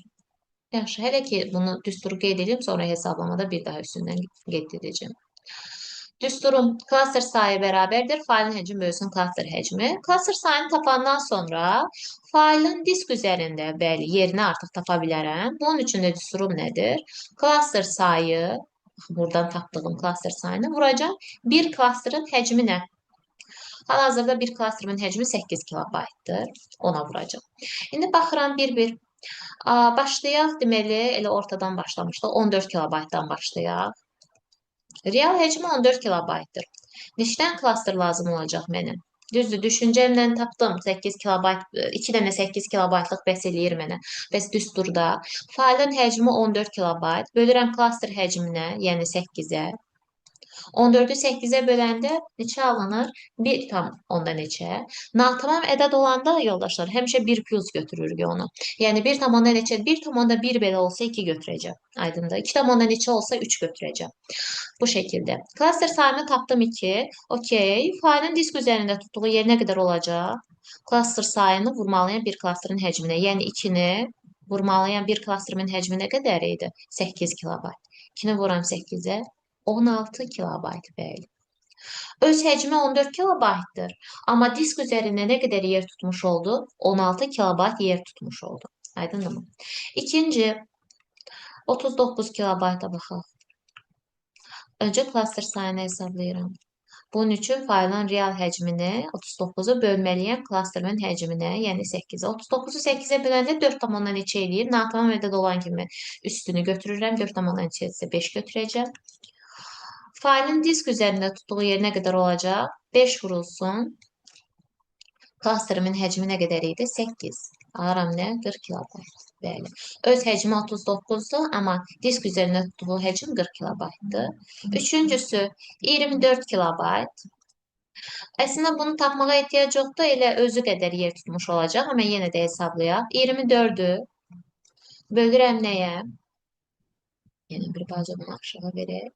Yaxşı, hələ ki bunu düsturu qeyd edeyim, sonra hesablamada bir daha üstündən qeyd edəcəm. Düsturun klaster sayı bərabərdir. Faylın həcmi bölsün klaster həcmi. Klaster sayını tapandan sonra faylın disk üzərində bəli yerini artıq tapa bilərəm. Bunun üçün də düsturum nədir? Klaster sayı, buradan tapdığım klaster sayını vuracam bir klasterin həcminə. Hal-hazırda bir klasterimin həcmi 8 kilobaytdır. Ona vuracam. İndi baxıram bir-bir. Başlayaq, deməli, elə ortadan başlamışdıq. 14 kilobaytdan başlayaq. Real həcmi 14 kilobaytdır. Neçdən klaster lazım olacaq mənə? Düzdür, düşüncəmlə tapdım. 8 kilobayt, 2 dənə 8 kilobaytlıq bəs eləyir mənə. Bəs düsturda faylın həcmi 14 kilobayt. Bölürəm klaster həcminə, yəni 8-ə. 14-ü 8-ə böləndə neçə alınır? 1 tam onda neçə? Natamam ədəd olanda yoldaşlar həmişə 1 plus götürürük onu. Yəni 1 tam onda neçə? 1 tam onda 1 belə olsa 2 götürəcəm. Aydındır. 2 tam onda neçə olsa 3 götürəcəm. Bu şəkildə. Klaster sayını tapdım 2. Okey. Faylın disk üzərində tutduğu yer nə qədər olacaq? Klaster sayını vurmalıyam bir klasterin həcminə. Yəni 2-ni vurmalıyam bir klasterimin həcmi nə qədər idi? 8 kilobayt. 2-ni vuram 8-ə. 16 kilobayt bəli. Öz həcmi 14 kilobaytdır. Amma disk üzərində nə qədər yer tutmuş oldu? 16 kilobayt yer tutmuş oldu. Aydınmı? İkinci 39 kilobayta baxaq. Öncə klaster sayını hesablayıram. Bunun üçün faylın real həcmini 39-u bölməliyəm klasterimin həcminə, yəni 8-ə. 39-u 8-ə böləndə 4,2 neçə eləyir? Natamam ədəd olan kimi üstünü götürürəm. 4,2 isə 5 götürəcəm. Faylın disk üzərində tutduğu yer nə qədər olacaq? 5 vurulsun. Klasterimin həcmi nə qədər idi? 8. Alıram nə? 40 kilobayt. Bəli. Öz həcmi 39-dur, amma disk üzərində tutduğu həcm 40 kilobaytdır. Üçüncüsü 24 kilobayt. Əslində bunu tapmağa ehtiyac yoxdur, elə özü qədər yer tutmuş olacaq, amma yenə də hesablayaq. 24-ü bölürəm nəyə? Yəni bir balaca bunu aşağı verək.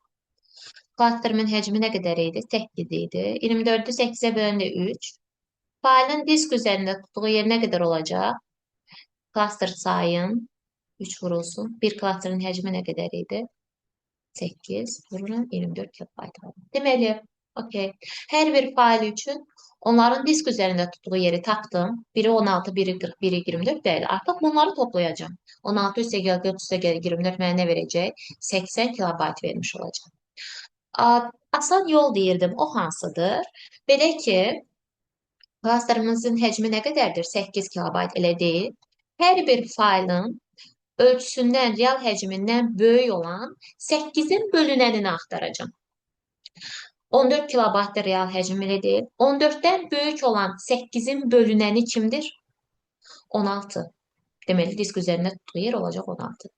Klasterimin həcmi nə qədər idi? 8 idi. 24-ü 8-ə böləndə 3. Faylın disk üzərində tutduğu yer nə qədər olacaq? Klaster sayın 3 vurulsun. Bir klasterin həcmi nə qədər idi? 8 vurulan 24 kilobayt. Deməli, okey. Hər bir fayl üçün onların disk üzərində tutduğu yeri tapdım. Biri 16, biri 40, biri 24. Bəli, artıq bunları toplayacağım. 16 üstə gəl, 4 üstə gəl, 24 mənə nə verəcək? 80 kilobayt vermiş olacaq. Asan yol deyirdim, o hansıdır? Belə ki, klasterimizin həcmi nə qədərdir? 8 kilobayt elə deyil. Hər bir faylın ölçüsündən, real həcmindən böyük olan 8-in bölünənini axtaracam. 14 kilobaytda real həcm elə deyil. 14-dən böyük olan 8-in bölünəni kimdir? 16. Deməli, disk üzərində tutduğu yer olacaq 16.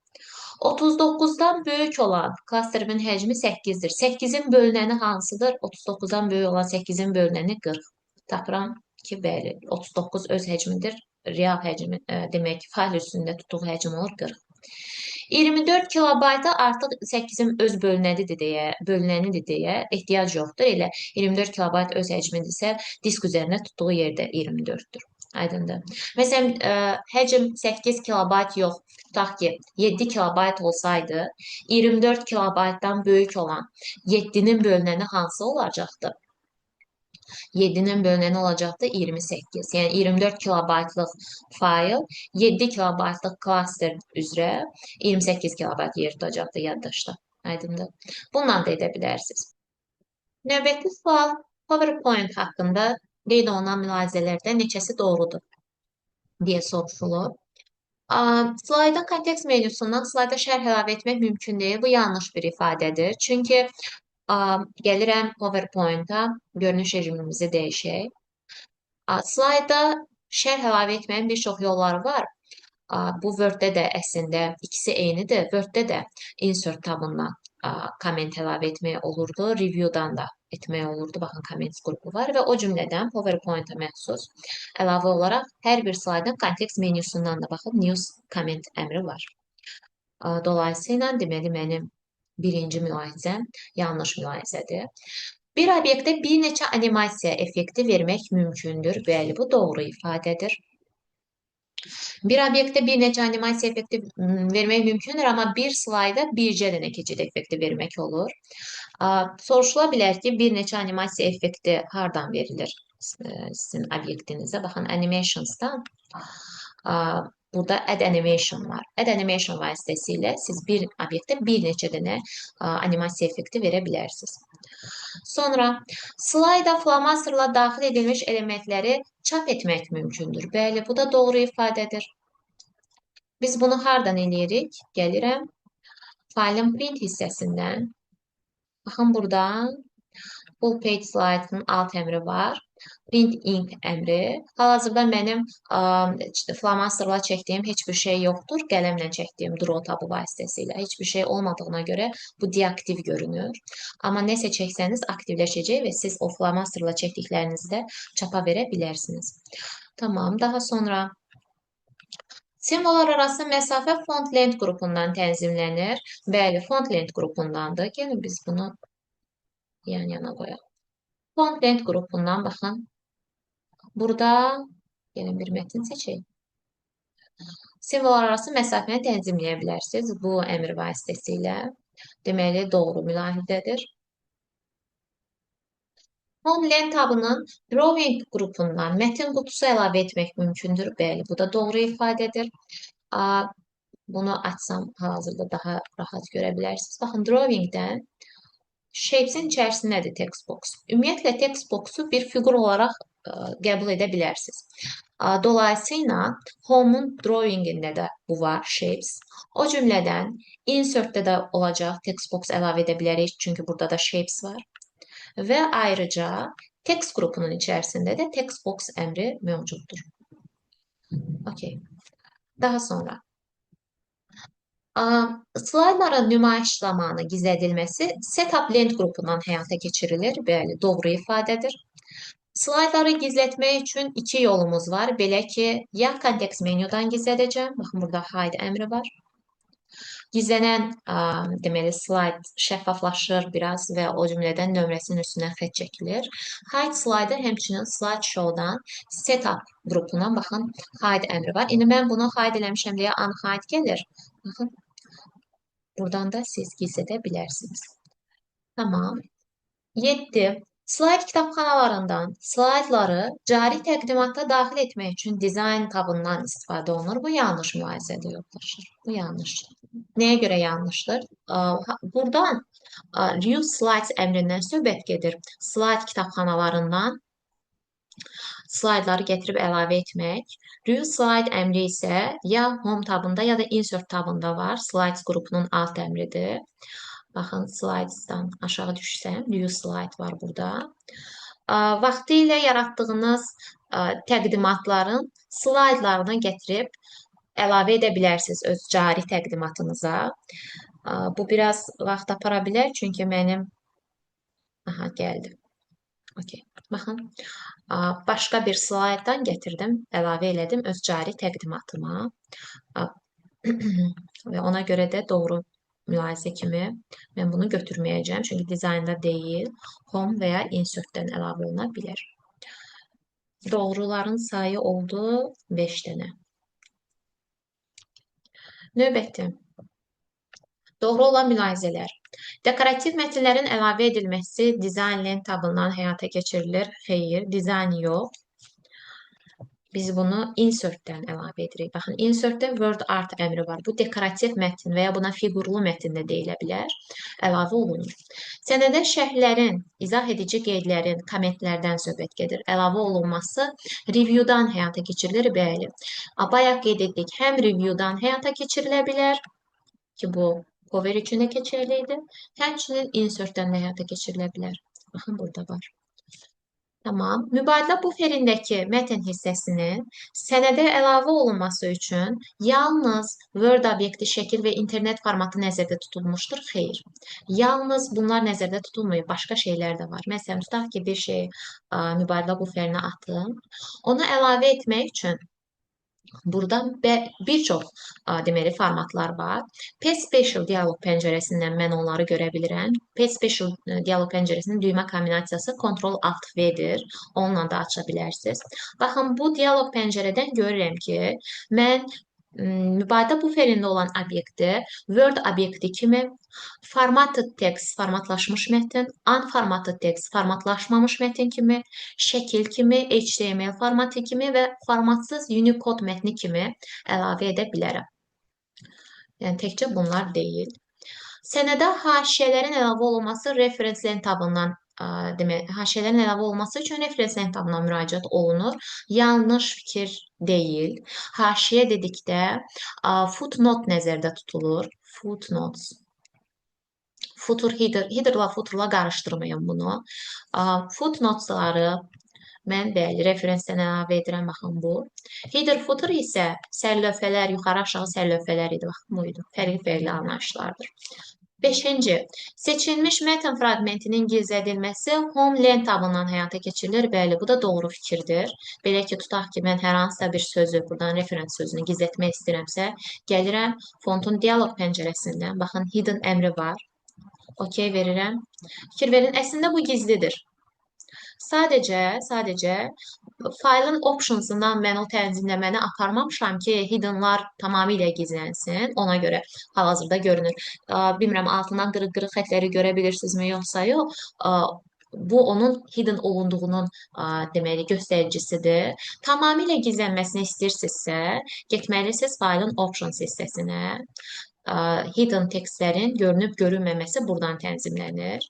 39-dan böyük olan klasterimin həcmi 8-dir. 8-in bölünəni hansıdır? 39-dan böyük olan 8-in bölünəni 40. Tapıram ki, bəli, 39 öz həcmidir. Real həcmi, demək, fayl üstündə tutduğu həcm olur 40. 24 kilobayta artıq 8-in öz bölünənidir deyə ehtiyac yoxdur. Elə 24 kilobayt öz həcmidirsə, disk üzərində tutduğu yerdə 24-dür. Aydındır. Məsələn, həcm 8 kilobayt yox, tutaq ki, 7 kilobayt olsaydı, 24 kilobaytdan böyük olan 7-nin bölünəni hansı olacaqdı? 7-nin bölünəni olacaqdı 28. Yəni 24 kilobaytlıq fayl 7 kilobaytlıq klaster üzrə 28 kilobayt yer tutacaqdı yaddaşda. Aydındır. Bundan da edə bilərsiniz. Növbəti sual PowerPoint haqqında qeyd olunan mülahizələrdə neçəsi doğrudur deyə soruşulur. Slaydın kontekst menyusundan slayda şərh əlavə etmək mümkün deyil. Bu yanlış bir ifadədir. Çünki gəlirəm PowerPoint-a, görünüş rejimimizi dəyişək. Slayda şərh əlavə etməyin bir çox yolları var. Bu Word-də də əslində ikisi eynidir. Word-də də insert tabından komment əlavə etmək olurdu. Review-dan da etmək olurdu. Baxın, comments qrupu var və o cümlədən PowerPoint-a məxsus əlavə olaraq hər bir slaydın kontekst menyusundan da baxın, news comment əmri var. Dolayısıyla deməli mənim birinci mülahizəm yanlış mülahizədir. Bir obyektə bir neçə animasiya effekti vermək mümkündür. Bəli, bu doğru ifadədir. Bir obyektə bir neçə animasiya effekti vermək mümkündür, amma bir slayda bircə dənə keçid effekti vermək olur. Soruşula bilər ki, bir neçə animasiya effekti hardan verilir sizin obyektinizə? Baxın, animationsdan burada add animation var. Add animation vasitəsilə siz bir obyektə bir neçə dənə animasiya effekti verə bilərsiniz. Sonra slayda flomasterla daxil edilmiş elementləri çap etmək mümkündür. Bəli, bu da doğru ifadədir. Biz bunu hardan eləyirik? Gəlirəm. Faylın print hissəsindən. Baxın, buradan full page slide'ın alt əmri var. Print ink əmri. Hal-hazırda mənim flomasterla çəkdiyim heç bir şey yoxdur. Qələmlə çəkdiyim draw tabı vasitəsilə. Heç bir şey olmadığına görə bu deaktiv görünür. Amma nəsə çəksəniz aktivləşəcək və siz o flomasterla çəkdiklərinizi də çapa verə bilərsiniz. Tamam. Daha sonra simvollar arası məsafə font length qrupundan tənzimlənir. Bəli, font length qrupundandır. Gəlin biz bunu yan-yana qoyaq. Font length qrupundan baxın. Burada gəlin bir mətin seçək. Simvollar arası məsafəni tənzimləyə bilərsiniz bu əmr vasitəsilə. Deməli, doğru mülahizədir. Font length tabının drawing qrupundan mətin qutusu əlavə etmək mümkündür. Bəli, bu da doğru ifadədir. Bunu açsam hal-hazırda daha rahat görə bilərsiniz. Baxın, drawingdən Shapes-in içərisindədir text box. Ümumiyyətlə, text boxu bir fiqur olaraq qəbul edə bilərsiniz. Dolayısıyla, Home-un drawing-ində də bu var, Shapes. O cümlədən Insert-də də olacaq, text box əlavə edə bilərik, çünki burada da Shapes var. Və ayrıca text qrupunun içərisində də text box əmri mövcuddur. Okay. Daha sonra. Slaydların nümayiş zamanı gizlədilməsi setup length qrupundan həyata keçirilir. Bəli, doğru ifadədir. Slaydları gizlətmək üçün iki yolumuz var. Belə ki, ya kontekst menyudan gizlədəcəm. Baxın, burada hide əmri var. Gizlənən deməli, slayd şəffaflaşır biraz və o cümlədən nömrəsinin üstünə xətt çəkilir. Hide slaydı həmçinin slideshow-dan setup qrupundan baxın, hide əmri var. İndi mən bunu hide eləmişəm deyə unhide gəlir. Baxın. Buradan da siz gizlədə bilərsiniz. Tamam. 7. Slayd kitabxanalarından slaydları cari təqdimata daxil etmək üçün dizayn tabından istifadə olunur. Bu yanlış mülahizədə yoldaşır. Bu yanlışdır. Nəyə görə yanlışdır? Buradan Reuse Slides əmrindən söhbət gedir. Slayd kitabxanalarından slaydları gətirib əlavə etmək. Reuse Slide əmri isə ya Home tabında ya da Insert tabında var. Slides qrupunun alt əmridir. Baxın, Slides'dan aşağı düşsəm, Reuse Slide var burada. Vaxtı ilə yaratdığınız təqdimatların slaydlarını gətirib əlavə edə bilərsiniz öz cari təqdimatınıza. Bu biraz vaxt apara bilər, çünki mənim gəldi. Okay. Baxın, başqa bir slayddan gətirdim, əlavə elədim öz cari təqdimatıma və ona görə də doğru mülahizə kimi mən bunu götürməyəcəm, çünki dizaynda deyil, Home və ya Insert-dən əlavə oluna bilər. Doğruların sayı oldu 5 dənə. Növbəti. Doğru olan mülahizələr. Dekorativ metinlərin əlavə edilməsi dizayn lent tabından həyata keçirilir. Xeyr, dizayn yox. Biz bunu insert-dən əlavə edirik. Baxın, insert-də word art əmri var. Bu dekorativ mətin və ya buna fiqurlu mətin də deyilə bilər. Əlavə olunur. Sənədə şərhlərin, izah edici qeydlərin, kommentlərdən söhbət gedir. Əlavə olunması reviewdan həyata keçirilir. Bəli. Bayaq qeyd etdik, həm reviewdan həyata keçirilə bilər ki, bu cover üçün də keçərlidir. Həmçinin insertdən də həyata keçirilə bilər. Baxın, burada var. Tamam. Mübadilə buferindəki mətn hissəsinin sənədə əlavə olunması üçün yalnız Word obyekti, şəkil və internet formatı nəzərdə tutulmuşdur? Xeyr. Yalnız bunlar nəzərdə tutulmuyor. Başqa şeylər də var. Məsələn, tutaq ki, bir şey mübadilə buferinə atın. Onu əlavə etmək üçün burada bir çox deməli formatlar var. Page Special dialoq pəncərəsindən mən onları görə bilirəm. Page Special dialoq pəncərəsinin düymə kombinasiyası Ctrl-Alt-V-dir. Onunla da aça bilərsiniz. Baxın, bu dialoq pəncərədən görürəm ki, mən mübadilə buferində olan obyekti Word obyekti kimi formatted text, formatlaşmış mətn, unformatted text, formatlaşmamış mətn kimi, şəkil kimi, HTML formatı kimi və formatsız Unicode mətni kimi əlavə edə bilərəm. Yəni, təkcə bunlar deyil. Sənədə haşiyələrin əlavə olunması referens lentabından haşiyələrin əlavə olunması üçün referens lentabına müraciət olunur. Yanlış fikir deyil. Haşiyə dedikdə footnote nəzərdə tutulur. Footnotes. Footer, headerla footerla qarışdırmayın bunu. Footnotesları mən bəli, referensdən əlavə edirəm, baxın bu. Header, footer isə sərlövhələr, yuxarı aşağı sərlövhələr idi, baxın bu idi. Fərqli anlayışlardır. 5-ci. Seçilmiş mətn fraqmentinin gizlədilməsi home lentabından həyata keçirilir. Bəli, bu da doğru fikirdir. Belə ki, tutaq ki, mən hər hansısa bir sözü, buradan referens sözünü gizlətmək istəyirəmsə, gəlirəm fontun dialoq pəncərəsindən, baxın, hidden əmri var. OK verirəm. Fikir verin, əslində bu gizlidir. Sadəcə faylın optionsundan mən o tənzimləməni aparmamışam ki, hiddenlar tamamilə gizlənsin. Ona görə hal-hazırda görünür. Bilmirəm, altından qırıq-qırıq xətləri görə bilirsinizmi, yoxsa yox. Bu, onun hidden olunduğunun deməli, göstəricisidir. Tamamilə gizlənməsini istəyirsinizsə, getməlisiniz faylın options hissəsinə. Hidden textlərin görünüb-görünməməsi buradan tənzimlənir.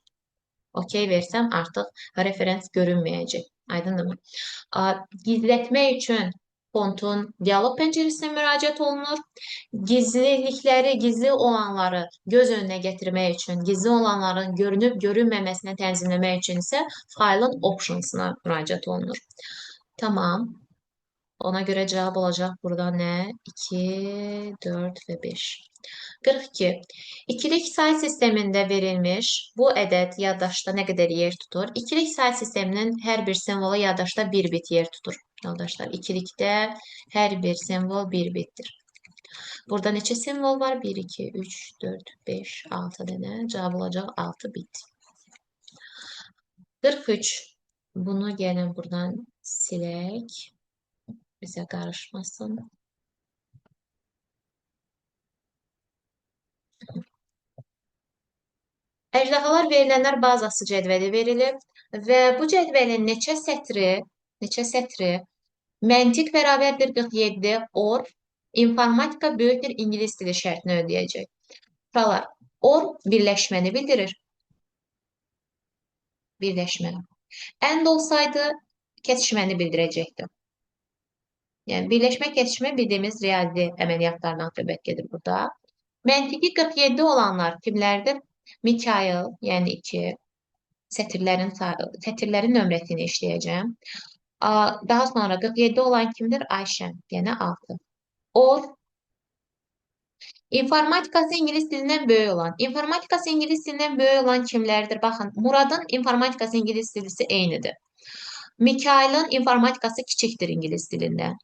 OK versəm, artıq referens görünməyəcək. Aydındırmı? Gizlətmək üçün fontun dialoq pəncərəsinə müraciət olunur. Gizlilikləri, gizli olanları göz önünə gətirmək üçün, gizli olanların görünüb-görünməməsini tənzimləmək üçün isə faylın optionsuna müraciət olunur. Tamam. Ona görə cavab olacaq burada nə? 2, 4 və 5. 42. İkilik say sistemində verilmiş bu ədəd yaddaşda nə qədər yer tutur? İkilik say sisteminin hər bir simvolu yaddaşda 1 bit yer tutur. Yoldaşlar, ikilikdə hər bir simvol 1 bitdir. Burada neçə simvol var? 1, 2, 3, 4, 5, 6 dənə. Cavab olacaq 6 bit. 43. Bunu gəlin buradan silək. Bizə qarışmasın. Əjdahalar verilənlər bazası cədvəli verilib və bu cədvəlin neçə sətri məntiq bərabərdir 47 or informatika böyükdür ingilis dili şərtini ödəyəcək. Uşaqlar, or birləşməni bildirir. Birləşmə. And olsaydı kəsişməni bildirəcəkdir. Yəni, birləşmə, kəsişmə bildiyimiz riyazi əməliyyatlardan söhbət gedir burada. Məntiqi 47 olanlar kimlərdir? Mikail, yəni 2, sətirlərin nömrəsini işləyəcəm. Daha sonra 47 olan kimdir? Ayşən, yəni 6. Or, informatikası ingilis dilindən böyük olan. İnformatikası ingilis dilindən böyük olan kimlərdir? Baxın, Muradın informatikası ingilis dilisi eynidir. Mikailin informatikası kiçikdir ingilis dilindən.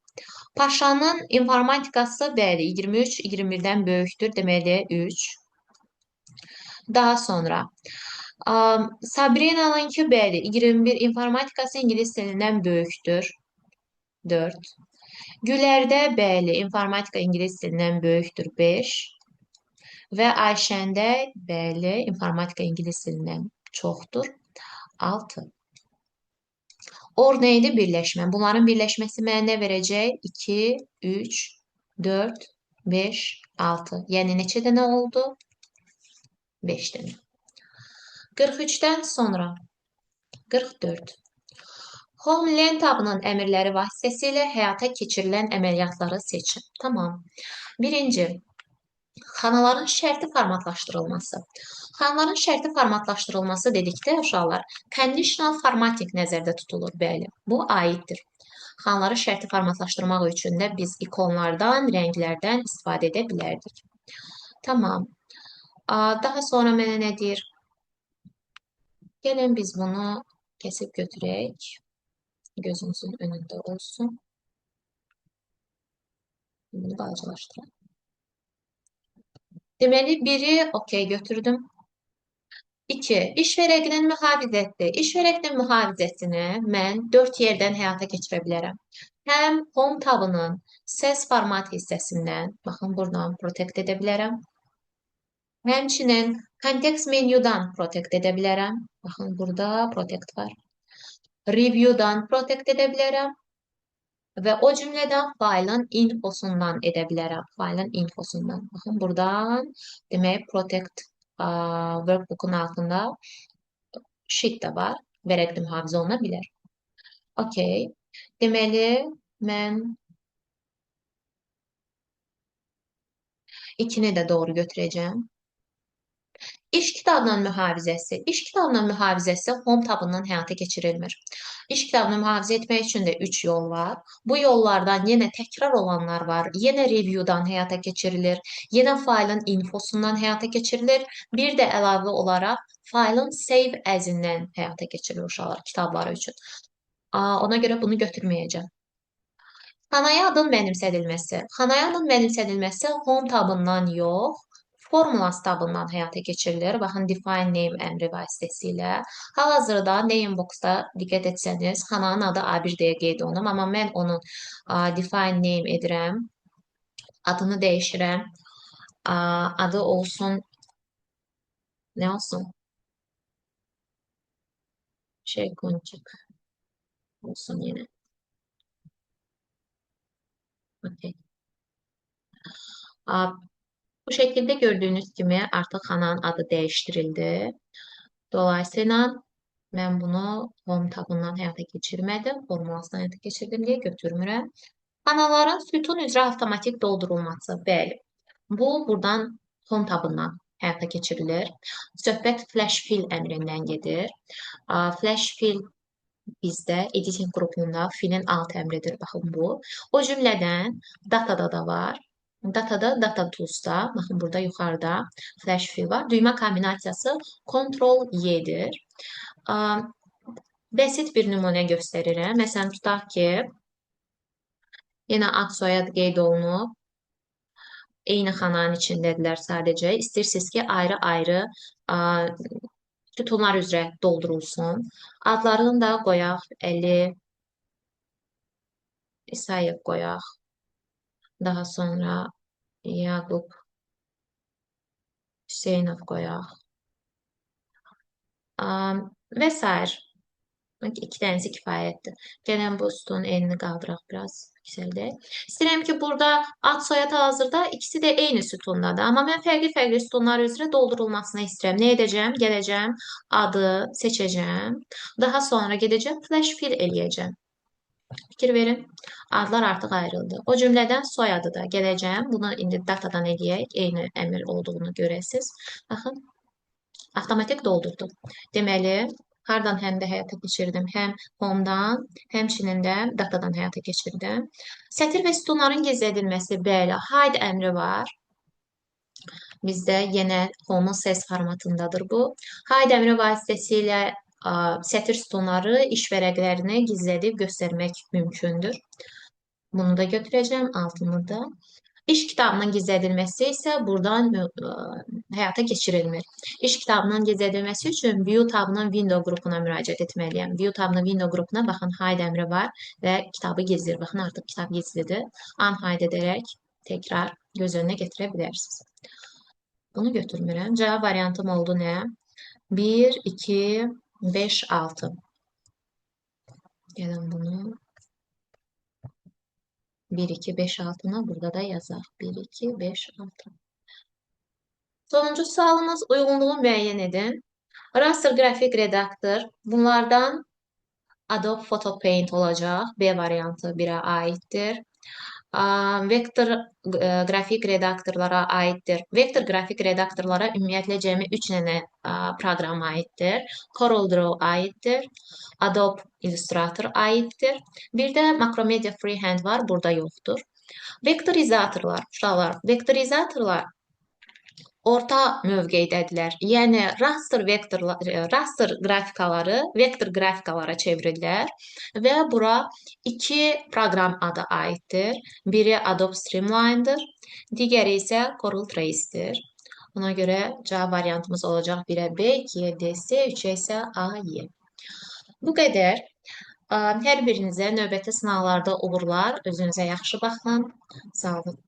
Paşanın informatikası, bəli, 23, 21-dən böyükdür, deməli 3. Daha sonra Sabrina'nınki bəli 21 informatikası ingilis dilindən böyükdür. 4. Gülərdə bəli informatika ingilis dilindən böyükdür. 5. Və Ayşəndə bəli informatika ingilis dilindən çoxdur. 6. Or nə idi? Birləşmə. Bunların birləşməsi mənə nə verəcək? 2, 3, 4, 5, 6. Yəni neçə dənə oldu? 5 dənə. 43-dən sonra 44. Homeland tabının əmrləri vasitəsilə həyata keçirilən əməliyyatları seçin. Tamam. Birinci, xanaların şərti formatlaşdırılması. Xanaların şərti formatlaşdırılması dedikdə uşaqlar, conditional formatting nəzərdə tutulur. Bəli, bu aiddir. Xanaları şərti formatlaşdırmaq üçün də biz ikonlardan, rənglərdən istifadə edə bilərdik. Tamam. Daha sonra mənə nə deyir? Gəlin biz bunu kəsib götürək. Gözünüzün önündə olsun. Bunu balacalaşdıraq. Deməli, biri okey götürdüm. 2. İş vərəqinin mühafizəsi. İş vərəqinin mühafizəsini mən 4 yerdən həyata keçirə bilərəm. Həm home tabının səs format hissəsindən, baxın buradan protect edə bilərəm. Həmçinin kontekst menyudan protect edə bilərəm. Baxın burada protect var. Review'dan protect edə bilərəm. Və o cümlədən faylın infosundan edə bilərəm. Faylın infosundan. Baxın, buradan demək protect workbook'un altında sheet də var. Vərəqdə mühafizə oluna bilər. Okey. Deməli, mən 2-ni də doğru götürəcəm. İş kitabının mühafizəsi. İş kitabının mühafizəsi home tabından həyata keçirilmir. İş kitabını mühafizə etmək üçün də 3 yol var. Bu yollardan yenə təkrar olanlar var. Yenə review'dan həyata keçirilir. Yenə faylın infosundan həyata keçirilir. Bir də əlavə olaraq faylın save as-indən həyata keçirilir uşaqlar kitabları üçün. Ona görə bunu götürməyəcəm. Xanaya adın mənimsədilməsi. Xanaya adın mənimsədilməsi home tabından yox, Formulas tabından həyata keçirilir. Baxın, define name əmri vasitəsilə. Hal-hazırda name boxda diqqət etsəniz, xananın adı A1 deyə qeyd olunub, amma mən onun define name edirəm. Adını dəyişirəm. Adı olsun, nə olsun? Şeykunçik olsun yenə. Okay. Bu şəkildə gördüyünüz kimi artıq xananın adı dəyişdirildi. Dolayısıyla mən bunu home tabından həyata keçirmədim, formulasından həyata keçirdim deyə götürmürəm. Xanaların sütun üzrə avtomatik doldurulması. Bəli, bu buradan home tabından həyata keçirilir. Söhbət flash fill əmrindən gedir. Flash fill bizdə editing qrupunda filin alt əmridir. Baxın bu. O cümlədən datada da var. Datada, data tools'da, baxın burada yuxarıda flash fill var. Düymə kombinasiyası Ctrl-Y-dir. Bəsit bir nümunə göstərirəm. Məsələn, tutaq ki, yenə ad soyad qeyd olunub. Eyni xananın içindədirlər sadəcə. İstəyirsiniz ki, ayrı-ayrı sütunlar üzrə doldurulsun. Adlarını da qoyaq. Əli İsayev qoyaq. Daha sonra Yaqub Hüseynov qoyaq. Və s. 2 dənəsi kifayətdir. Gələn bu sütunun enini qaldıraq biraz yüksəldək. İstəyirəm ki, burada ad soyad hazırda ikisi də eyni sütundadır. Amma mən fərqli-fərqli sütunlar üzrə doldurulmasını istəyirəm. Nə edəcəm? Gələcəm, adı seçəcəm. Daha sonra gedəcəm, flash fill eləyəcəm. Fikir verin, adlar artıq ayrıldı. O cümlədən soyadı da gələcəm. Bunu indi datadan eləyək, eyni əmr olduğunu görəsiniz. Baxın, avtomatik doldurdum. Deməli, hardan həm də həyata keçirdim, həm home'dan, həmçinin də datadan həyata keçirdim. Sətir və sütunların gizlədilməsi, bəli, hide əmri var. Bizdə yenə home'un ses formatındadır bu. Hide əmri vasitəsilə sətir sütunları, iş vərəqlərini gizlədib göstərmək mümkündür. Bunu da götürəcəm, altını da. İş kitabının gizlədilməsi isə buradan həyata keçirilmir. İş kitabının gizlədilməsi üçün View tabının Window qrupuna müraciət etməliyəm. View tabının Window qrupuna baxın, hide əmri var və kitabı gizlir. Baxın, artıq kitab gizlidir. Unhide edərək təkrar göz önünə gətirə bilərsiniz. Bunu götürmürəm. Cavab variantım oldu nə? 1, 2, 5, 6. Gəlin bunu 1, 2, 5, 6'na burada da yazaq. 1, 2, 5, 6. Sonuncu sualımız uyğunluğu müəyyən edin. Raster qrafik redaktor. Bunlardan Adobe Photo Paint olacaq. B variantı birə aiddir. Vektor qrafik redaktorlara aiddir. Vektor qrafik redaktorlara ümumiyyətlə cəmi 3 dənə proqram aiddir. CorelDRAW aiddir. Adobe Illustrator aiddir. Bir də Macromedia Freehand var, burada yoxdur. Vektorizatorlar, uşaqlar, vektorizatorlar orta mövqeydədirlər. Yəni raster qrafikaları vektor qrafikalara çevirirlər və bura iki proqram adı aiddir. Biri Adobe Streamline'dır, digəri isə Corel Trace'dir. Ona görə cavab variantımız olacaq 1-ə B, 2-yə D, C, 3-ə isə A, Y. Bu qədər. Hər birinizə növbəti sınaqlarda uğurlar. Özünüzə yaxşı baxın. Sağ olun.